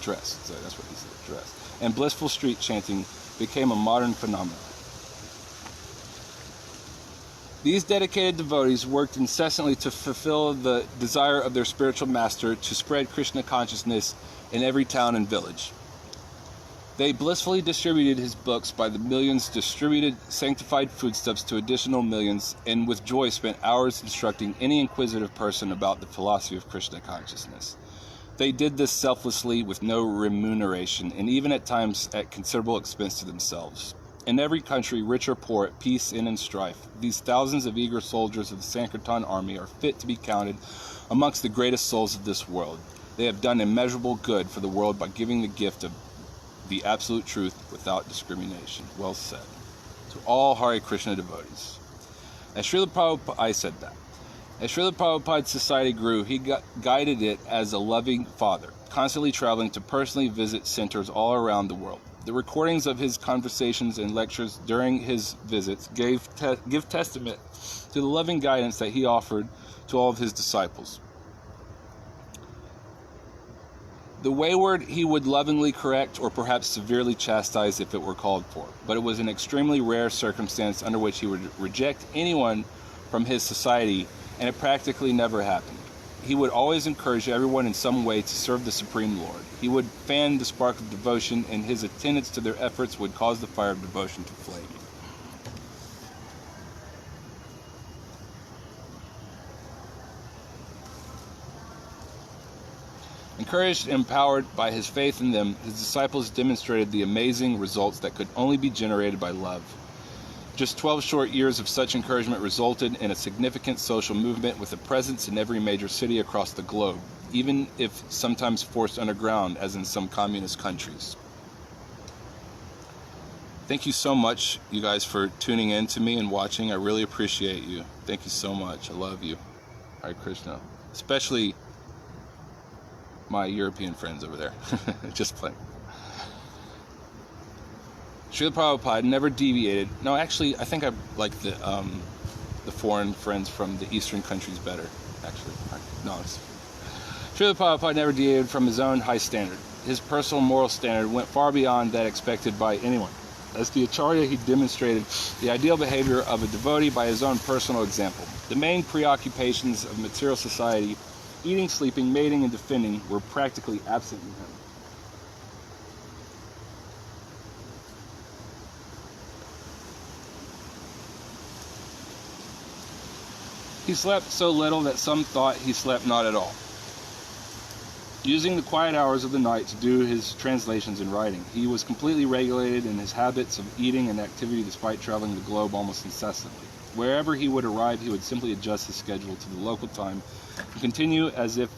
Dress. So that's what he said, dress. And blissful street chanting became a modern phenomenon. These dedicated devotees worked incessantly to fulfill the desire of their spiritual master to spread Krishna consciousness in every town and village. They blissfully distributed his books by the millions, distributed sanctified foodstuffs to additional millions, and with joy spent hours instructing any inquisitive person about the philosophy of Krishna consciousness. They did this selflessly with no remuneration, and even at times at considerable expense to themselves. In every country, rich or poor, at peace and in strife, these thousands of eager soldiers of the Sankirtan army are fit to be counted amongst the greatest souls of this world. They have done immeasurable good for the world by giving the gift of the absolute truth without discrimination. Well said. To all Hare Krishna devotees. As Srila Prabhupada's society grew, he guided it as a loving father, constantly traveling to personally visit centers all around the world. The recordings of his conversations and lectures during his visits give testament to the loving guidance that he offered to all of his disciples. The wayward he would lovingly correct or perhaps severely chastise if it were called for, but it was an extremely rare circumstance under which he would reject anyone from his society, and it practically never happened. He would always encourage everyone in some way to serve the Supreme Lord. He would fan the spark of devotion, and his attendance to their efforts would cause the fire of devotion to flame. Encouraged and empowered by his faith in them, his disciples demonstrated the amazing results that could only be generated by love. Just 12 short years of such encouragement resulted in a significant social movement with a presence in every major city across the globe, even if sometimes forced underground, as in some communist countries. Thank you so much, you guys, for tuning in to me and watching. I really appreciate you. Thank you so much. I love you. Hare Krishna. Especially my European friends over there. Just playing. Srila Prabhupada never deviated. No, actually, I think I like the foreign friends from the Eastern countries better. Actually, no. Srila Prabhupada never deviated from his own high standard. His personal moral standard went far beyond that expected by anyone. As the Acharya, he demonstrated the ideal behavior of a devotee by his own personal example. The main preoccupations of material society, eating, sleeping, mating, and defending, were practically absent in him. He slept so little that some thought he slept not at all, using the quiet hours of the night to do his translations and writing. He was completely regulated in his habits of eating and activity despite traveling the globe almost incessantly. Wherever he would arrive, he would simply adjust his schedule to the local time and continue as if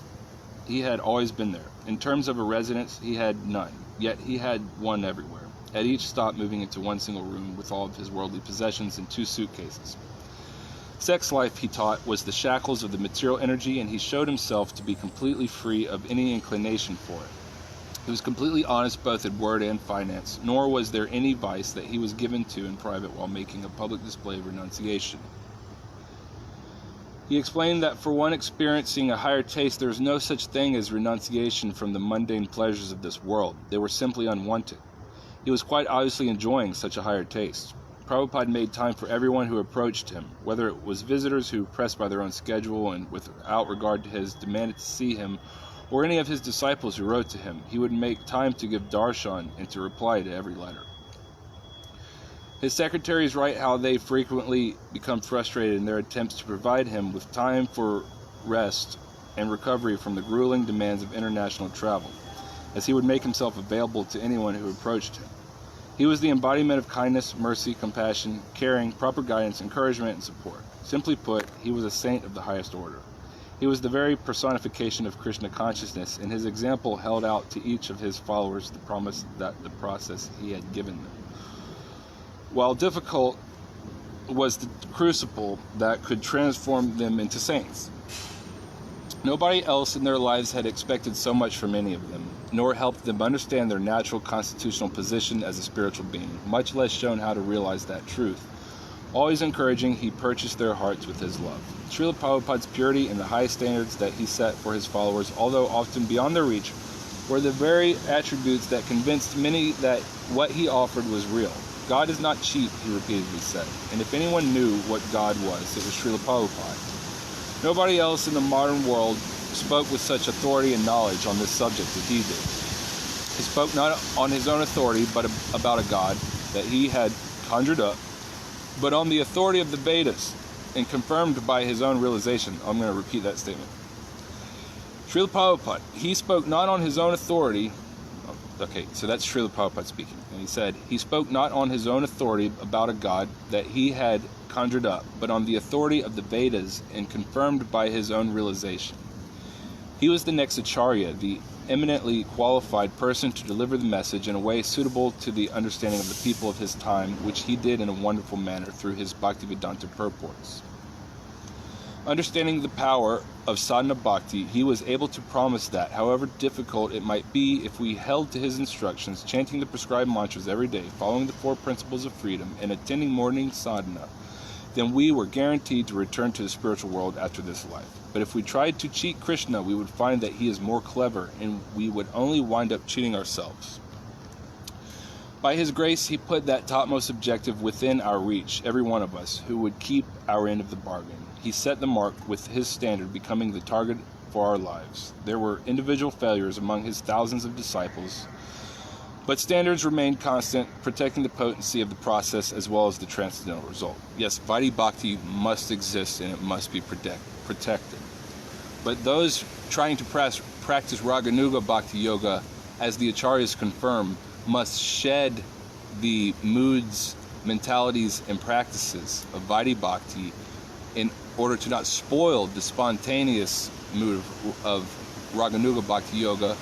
he had always been there. In terms of a residence, he had none, yet he had one everywhere, at each stop moving into one single room with all of his worldly possessions in 2 suitcases. Sex life, he taught, was the shackles of the material energy, and he showed himself to be completely free of any inclination for it. He was completely honest both in word and finance, nor was there any vice that he was given to in private while making a public display of renunciation. He explained that for one experiencing a higher taste, there is no such thing as renunciation from the mundane pleasures of this world. They were simply unwanted. He was quite obviously enjoying such a higher taste. Prabhupada made time for everyone who approached him, whether it was visitors who, pressed by their own schedule and without regard to his, demanded to see him, or any of his disciples who wrote to him. He would make time to give darshan and to reply to every letter. His secretaries write how they frequently become frustrated in their attempts to provide him with time for rest and recovery from the grueling demands of international travel, as he would make himself available to anyone who approached him. He was the embodiment of kindness, mercy, compassion, caring, proper guidance, encouragement, and support. Simply put, he was a saint of the highest order. He was the very personification of Krishna consciousness, and his example held out to each of his followers the promise that the process he had given them. While difficult was the crucible that could transform them into saints. Nobody else in their lives had expected so much from any of them, nor helped them understand their natural constitutional position as a spiritual being, much less shown how to realize that truth. Always encouraging, he purchased their hearts with his love. Srila Prabhupada's purity and the high standards that he set for his followers, although often beyond their reach, were the very attributes that convinced many that what he offered was real. God is not cheap, he repeatedly said, and if anyone knew what God was, it was Srila Prabhupada. Nobody else in the modern world spoke with such authority and knowledge on this subject as he did. He spoke not on his own authority, but about a God that he had conjured up, but on the authority of the Vedas, and confirmed by his own realization. I'm going to repeat that statement. Srila Prabhupada, he spoke not on his own authority. Okay, so that's Srila Prabhupada speaking. And he said, he spoke not on his own authority about a God that he had conjured up, but on the authority of the Vedas and confirmed by his own realization. He was the next Acharya, the eminently qualified person to deliver the message in a way suitable to the understanding of the people of his time, which he did in a wonderful manner through his Bhaktivedanta purports. Understanding the power of sadhana bhakti, he was able to promise that, however difficult it might be, if we held to his instructions, chanting the prescribed mantras every day, following the 4 principles of freedom, and attending morning sadhana, then we were guaranteed to return to the spiritual world after this life. But if we tried to cheat Krishna, we would find that he is more clever, and we would only wind up cheating ourselves. By his grace, he put that topmost objective within our reach, every one of us, who would keep our end of the bargain. He set the mark with his standard, becoming the target for our lives. There were individual failures among his thousands of disciples, but standards remained constant, protecting the potency of the process as well as the transcendental result. Yes, Vaidhi Bhakti must exist and it must be protected. But those trying to practice Raganuga Bhakti Yoga, as the Acharyas confirm, must shed the moods, mentalities, and practices of Vaidhi Bhakti in order to not spoil the spontaneous mood of Raganuga Bhakti Yoga,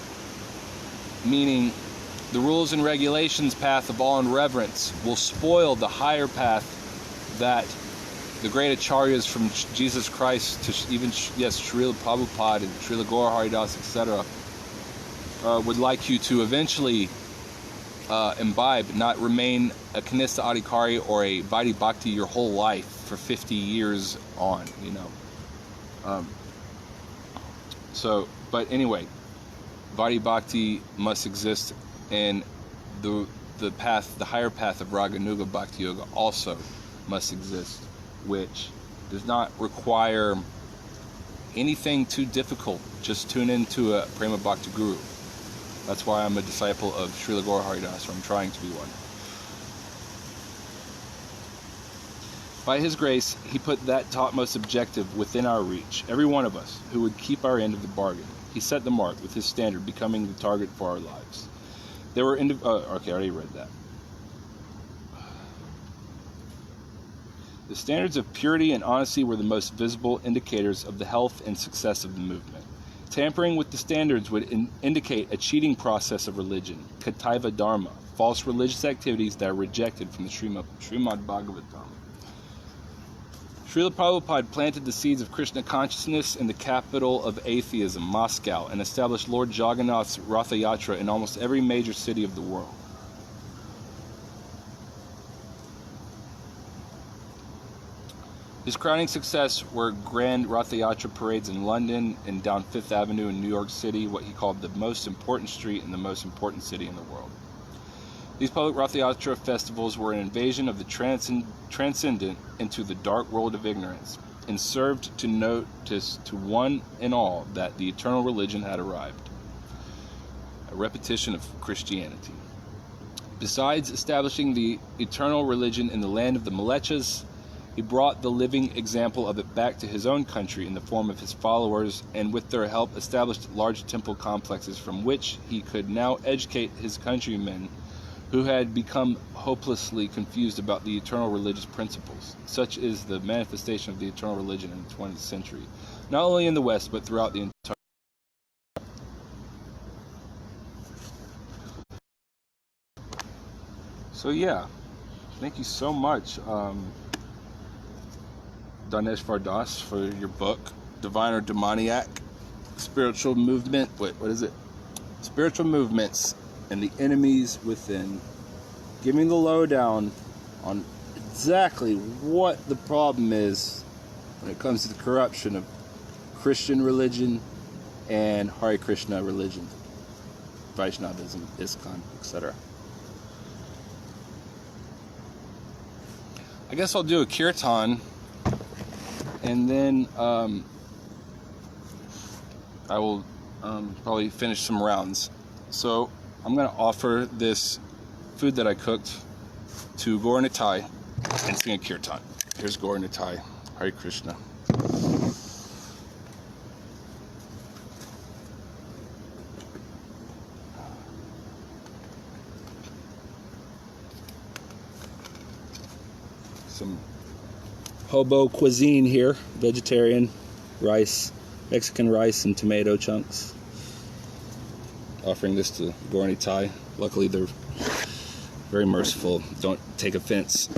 meaning the rules and regulations path of awe and reverence will spoil the higher path that the great acharyas from Jesus Christ to even, yes, Srila Prabhupada and Srila Gaura Haridas, etc., would like you to eventually imbibe, not remain a Kanista Adhikari or a Vaidhi Bhakti your whole life for 50 years on, you know. But anyway, Vaidhi Bhakti must exist, and the path, the higher path of Raganuga Bhakti Yoga also must exist, which does not require anything too difficult. Just tune into a Prema Bhakti Guru. That's why I'm a disciple of Srila Gaura Haridas, or I'm trying to be one. By his grace, he put that topmost objective within our reach, every one of us, who would keep our end of the bargain. He set the mark with his standard, becoming the target for our lives. There were okay, I already read that. The standards of purity and honesty were the most visible indicators of the health and success of the movement. Tampering with the standards would indicate a cheating process of religion, Kataiva Dharma, false religious activities that are rejected from the Srimad Bhagavatam. Srila Prabhupada planted the seeds of Krishna consciousness in the capital of atheism, Moscow, and established Lord Jagannath's Ratha Yatra in almost every major city of the world. His crowning success were grand Ratha Yatra parades in London and down Fifth Avenue in New York City, what he called the most important street in the most important city in the world. These public Ratha Yatra festivals were an invasion of the transcendent into the dark world of ignorance, and served to notice to one and all that the eternal religion had arrived. A repetition of Christianity. Besides establishing the eternal religion in the land of the Mlechas, he brought the living example of it back to his own country in the form of his followers, and with their help established large temple complexes from which he could now educate his countrymen who had become hopelessly confused about the eternal religious principles. Such is the manifestation of the eternal religion in the 20th century, not only in the West, but throughout the entire. So yeah, thank you so much. Dhanesvara for your book, Divine or Demoniac, Spiritual Movement. What is it? Spiritual Movements and the Enemies Within. Giving the lowdown on exactly what the problem is when it comes to the corruption of Christian religion and Hare Krishna religion, Vaishnavism, ISKCON, etc. I guess I'll do a kirtan, and then I will probably finish some rounds. So I'm going to offer this food that I cooked to Gaur Nitai and sing a kirtan. Here's Gaur Nitai. Hare Krishna. Some hobo cuisine here, vegetarian, rice, Mexican rice and tomato chunks. Offering this to Gaur Nitai. Luckily they're very merciful. Don't take offense.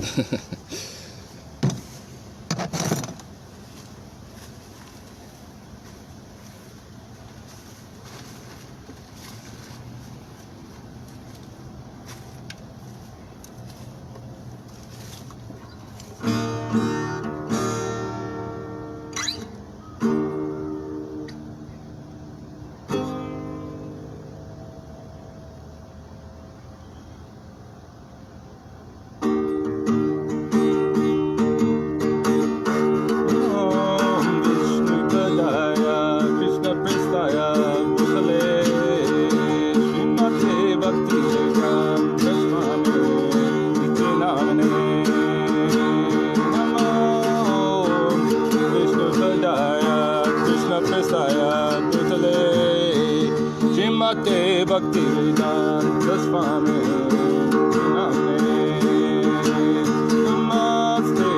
Bhakti Vedanta Swami Namaste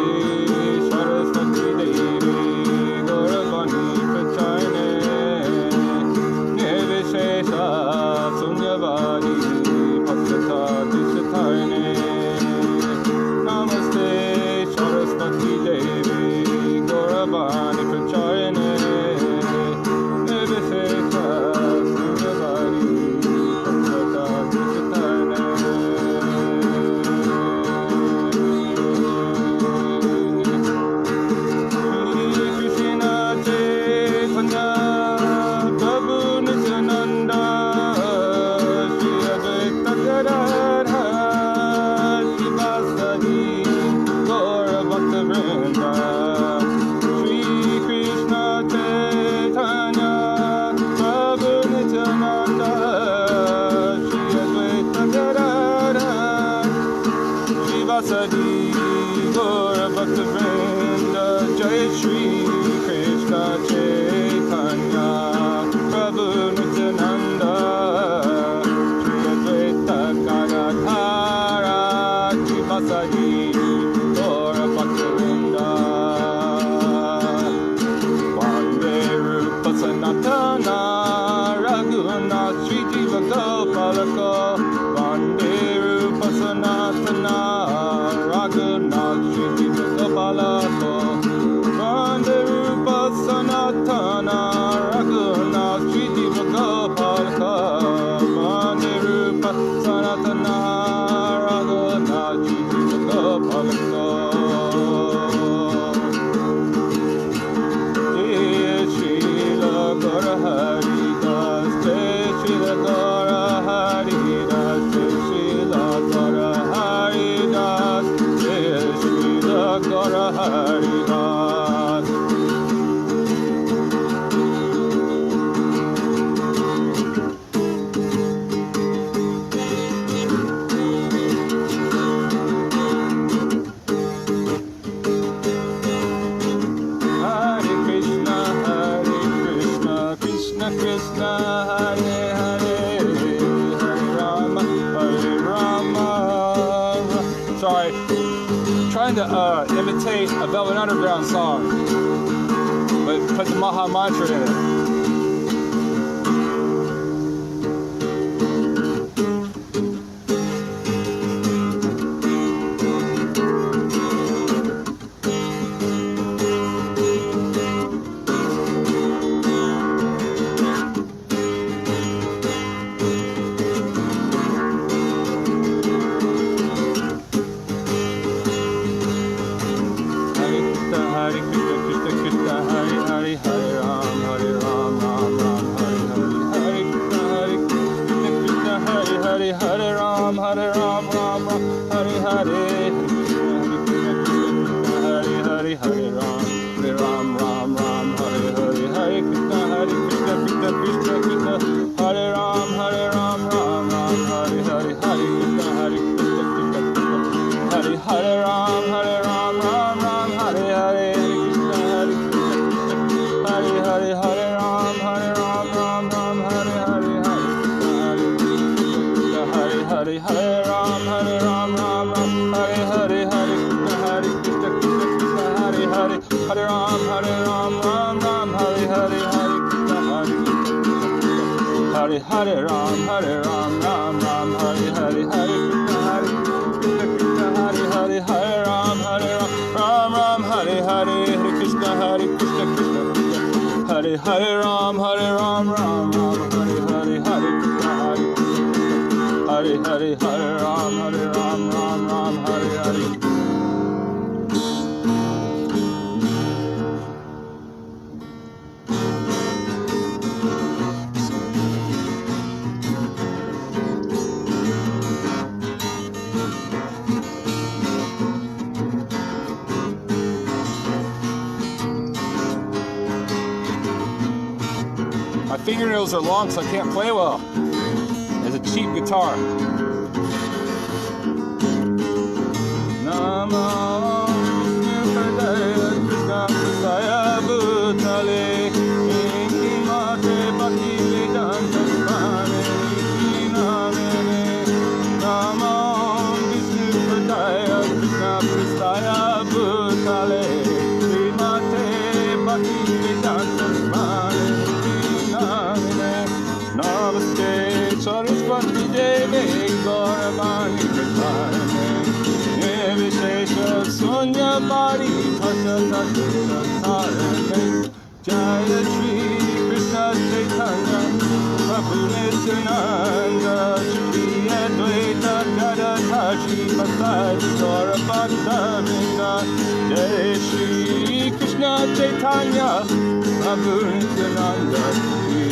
Saraswati Devi Gauravani Prachayane Nirvishesha Sunyavadi Bhaktata Dishatayane Namaste Saraswati Devi Gauravani Prachayane Nirvishesha Sadi Gaura Bhakta Vrinda Jai Shri Krishna Chaitanya Prabhu Nityananda Shri Advaita Gadadhara Shiva Sadi Gaura Bhakta Vrinda Vande Rupa Sanatana Raghunath Shri Jiva Gopalaka Vande Rupa Sanatana Raghunath Shri Jiva Gopalaka Vande Rupa Sanatana Raghunath Shri Jiva Gopalaka Vande Rupa Sanatana Raghunath Shri Jiva Gopalaka Jai Srila Gaura Hari Das Jai Srila Gaura Hari Das Jai Srila Gaura Hari Das Jai Srila Gaura Hari Das Hare Krishna, Krishna Krishna, Hare Hare, Hare Rama, Sorry, trying to imitate a Velvet Underground song, but put the Maha Mantra in it. Hare Ram, Ram Ram, Hare Hare, Hare Krishna, Hare Ram, Ram Ram, Hare Hare, Hare Krishna, Krishna, Hare Hare, Hare Ram, Ram Ram, Hare Hare, Hare Krishna, Krishna, Hare Hare Ram, Ram Ram, Hare Hare, Hare Krishna, Hare Hare, Hare Ram, Ram Ram, Hare Hare. My fingernails are long, so I can't play well. It's a cheap guitar. Saraswati Devi Gauravani Pratharane Nirvishesha Sunya Bari Bhasata Sarane Jaya Shri Krishna Chaitanya Prabhu Nityananda Shri Advaita Gadadhar Shri Vasadi Gaura Bhakta-vrinda Jaya Shri Krishna Chaitanya Prabhu Nityananda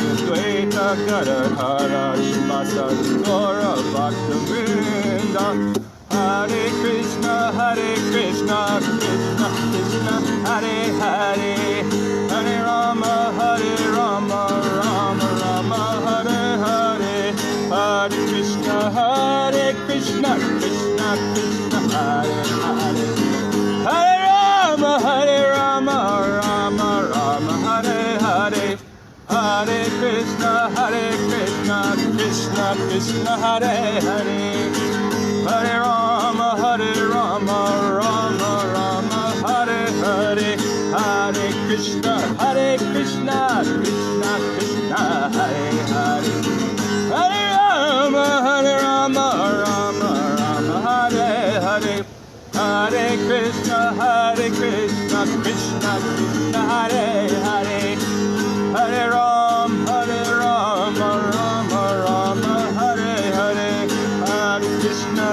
Advaita Gadadhara Shivasadi Gaura Bhakta-vrinda Hare Krishna, Krishna Krishna, Hare Hare Hare Rama, Rama Rama, Hare Hare Hare Krishna, Krishna Krishna, Hare Hare Hare Rama, Rama Rama, Hare Hare Hare Krishna, Krishna Krishna, Hare Hare Hare Rama, Rama Rama, Hare Hare Hare Krishna, Krishna Krishna, Hare Hare Hare Rama, Rama Rama, Hare Hare Hare Krishna, Krishna Krishna, Hare Hare Hare Ram, Rama Rama, Hare Hare Hare Krishna,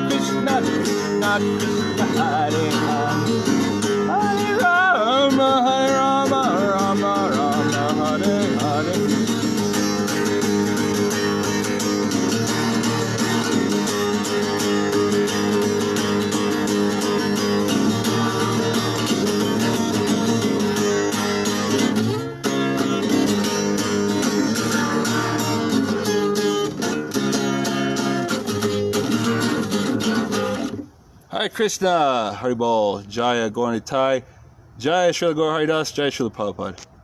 Krishna Krishna, Hare Hare Hare Rama, Rama Hare Hare. Hare Krishna, Haribol, Jaya Gauranitai, Jaya Srila Gaur Haridas, Jaya Srila Prabhupada.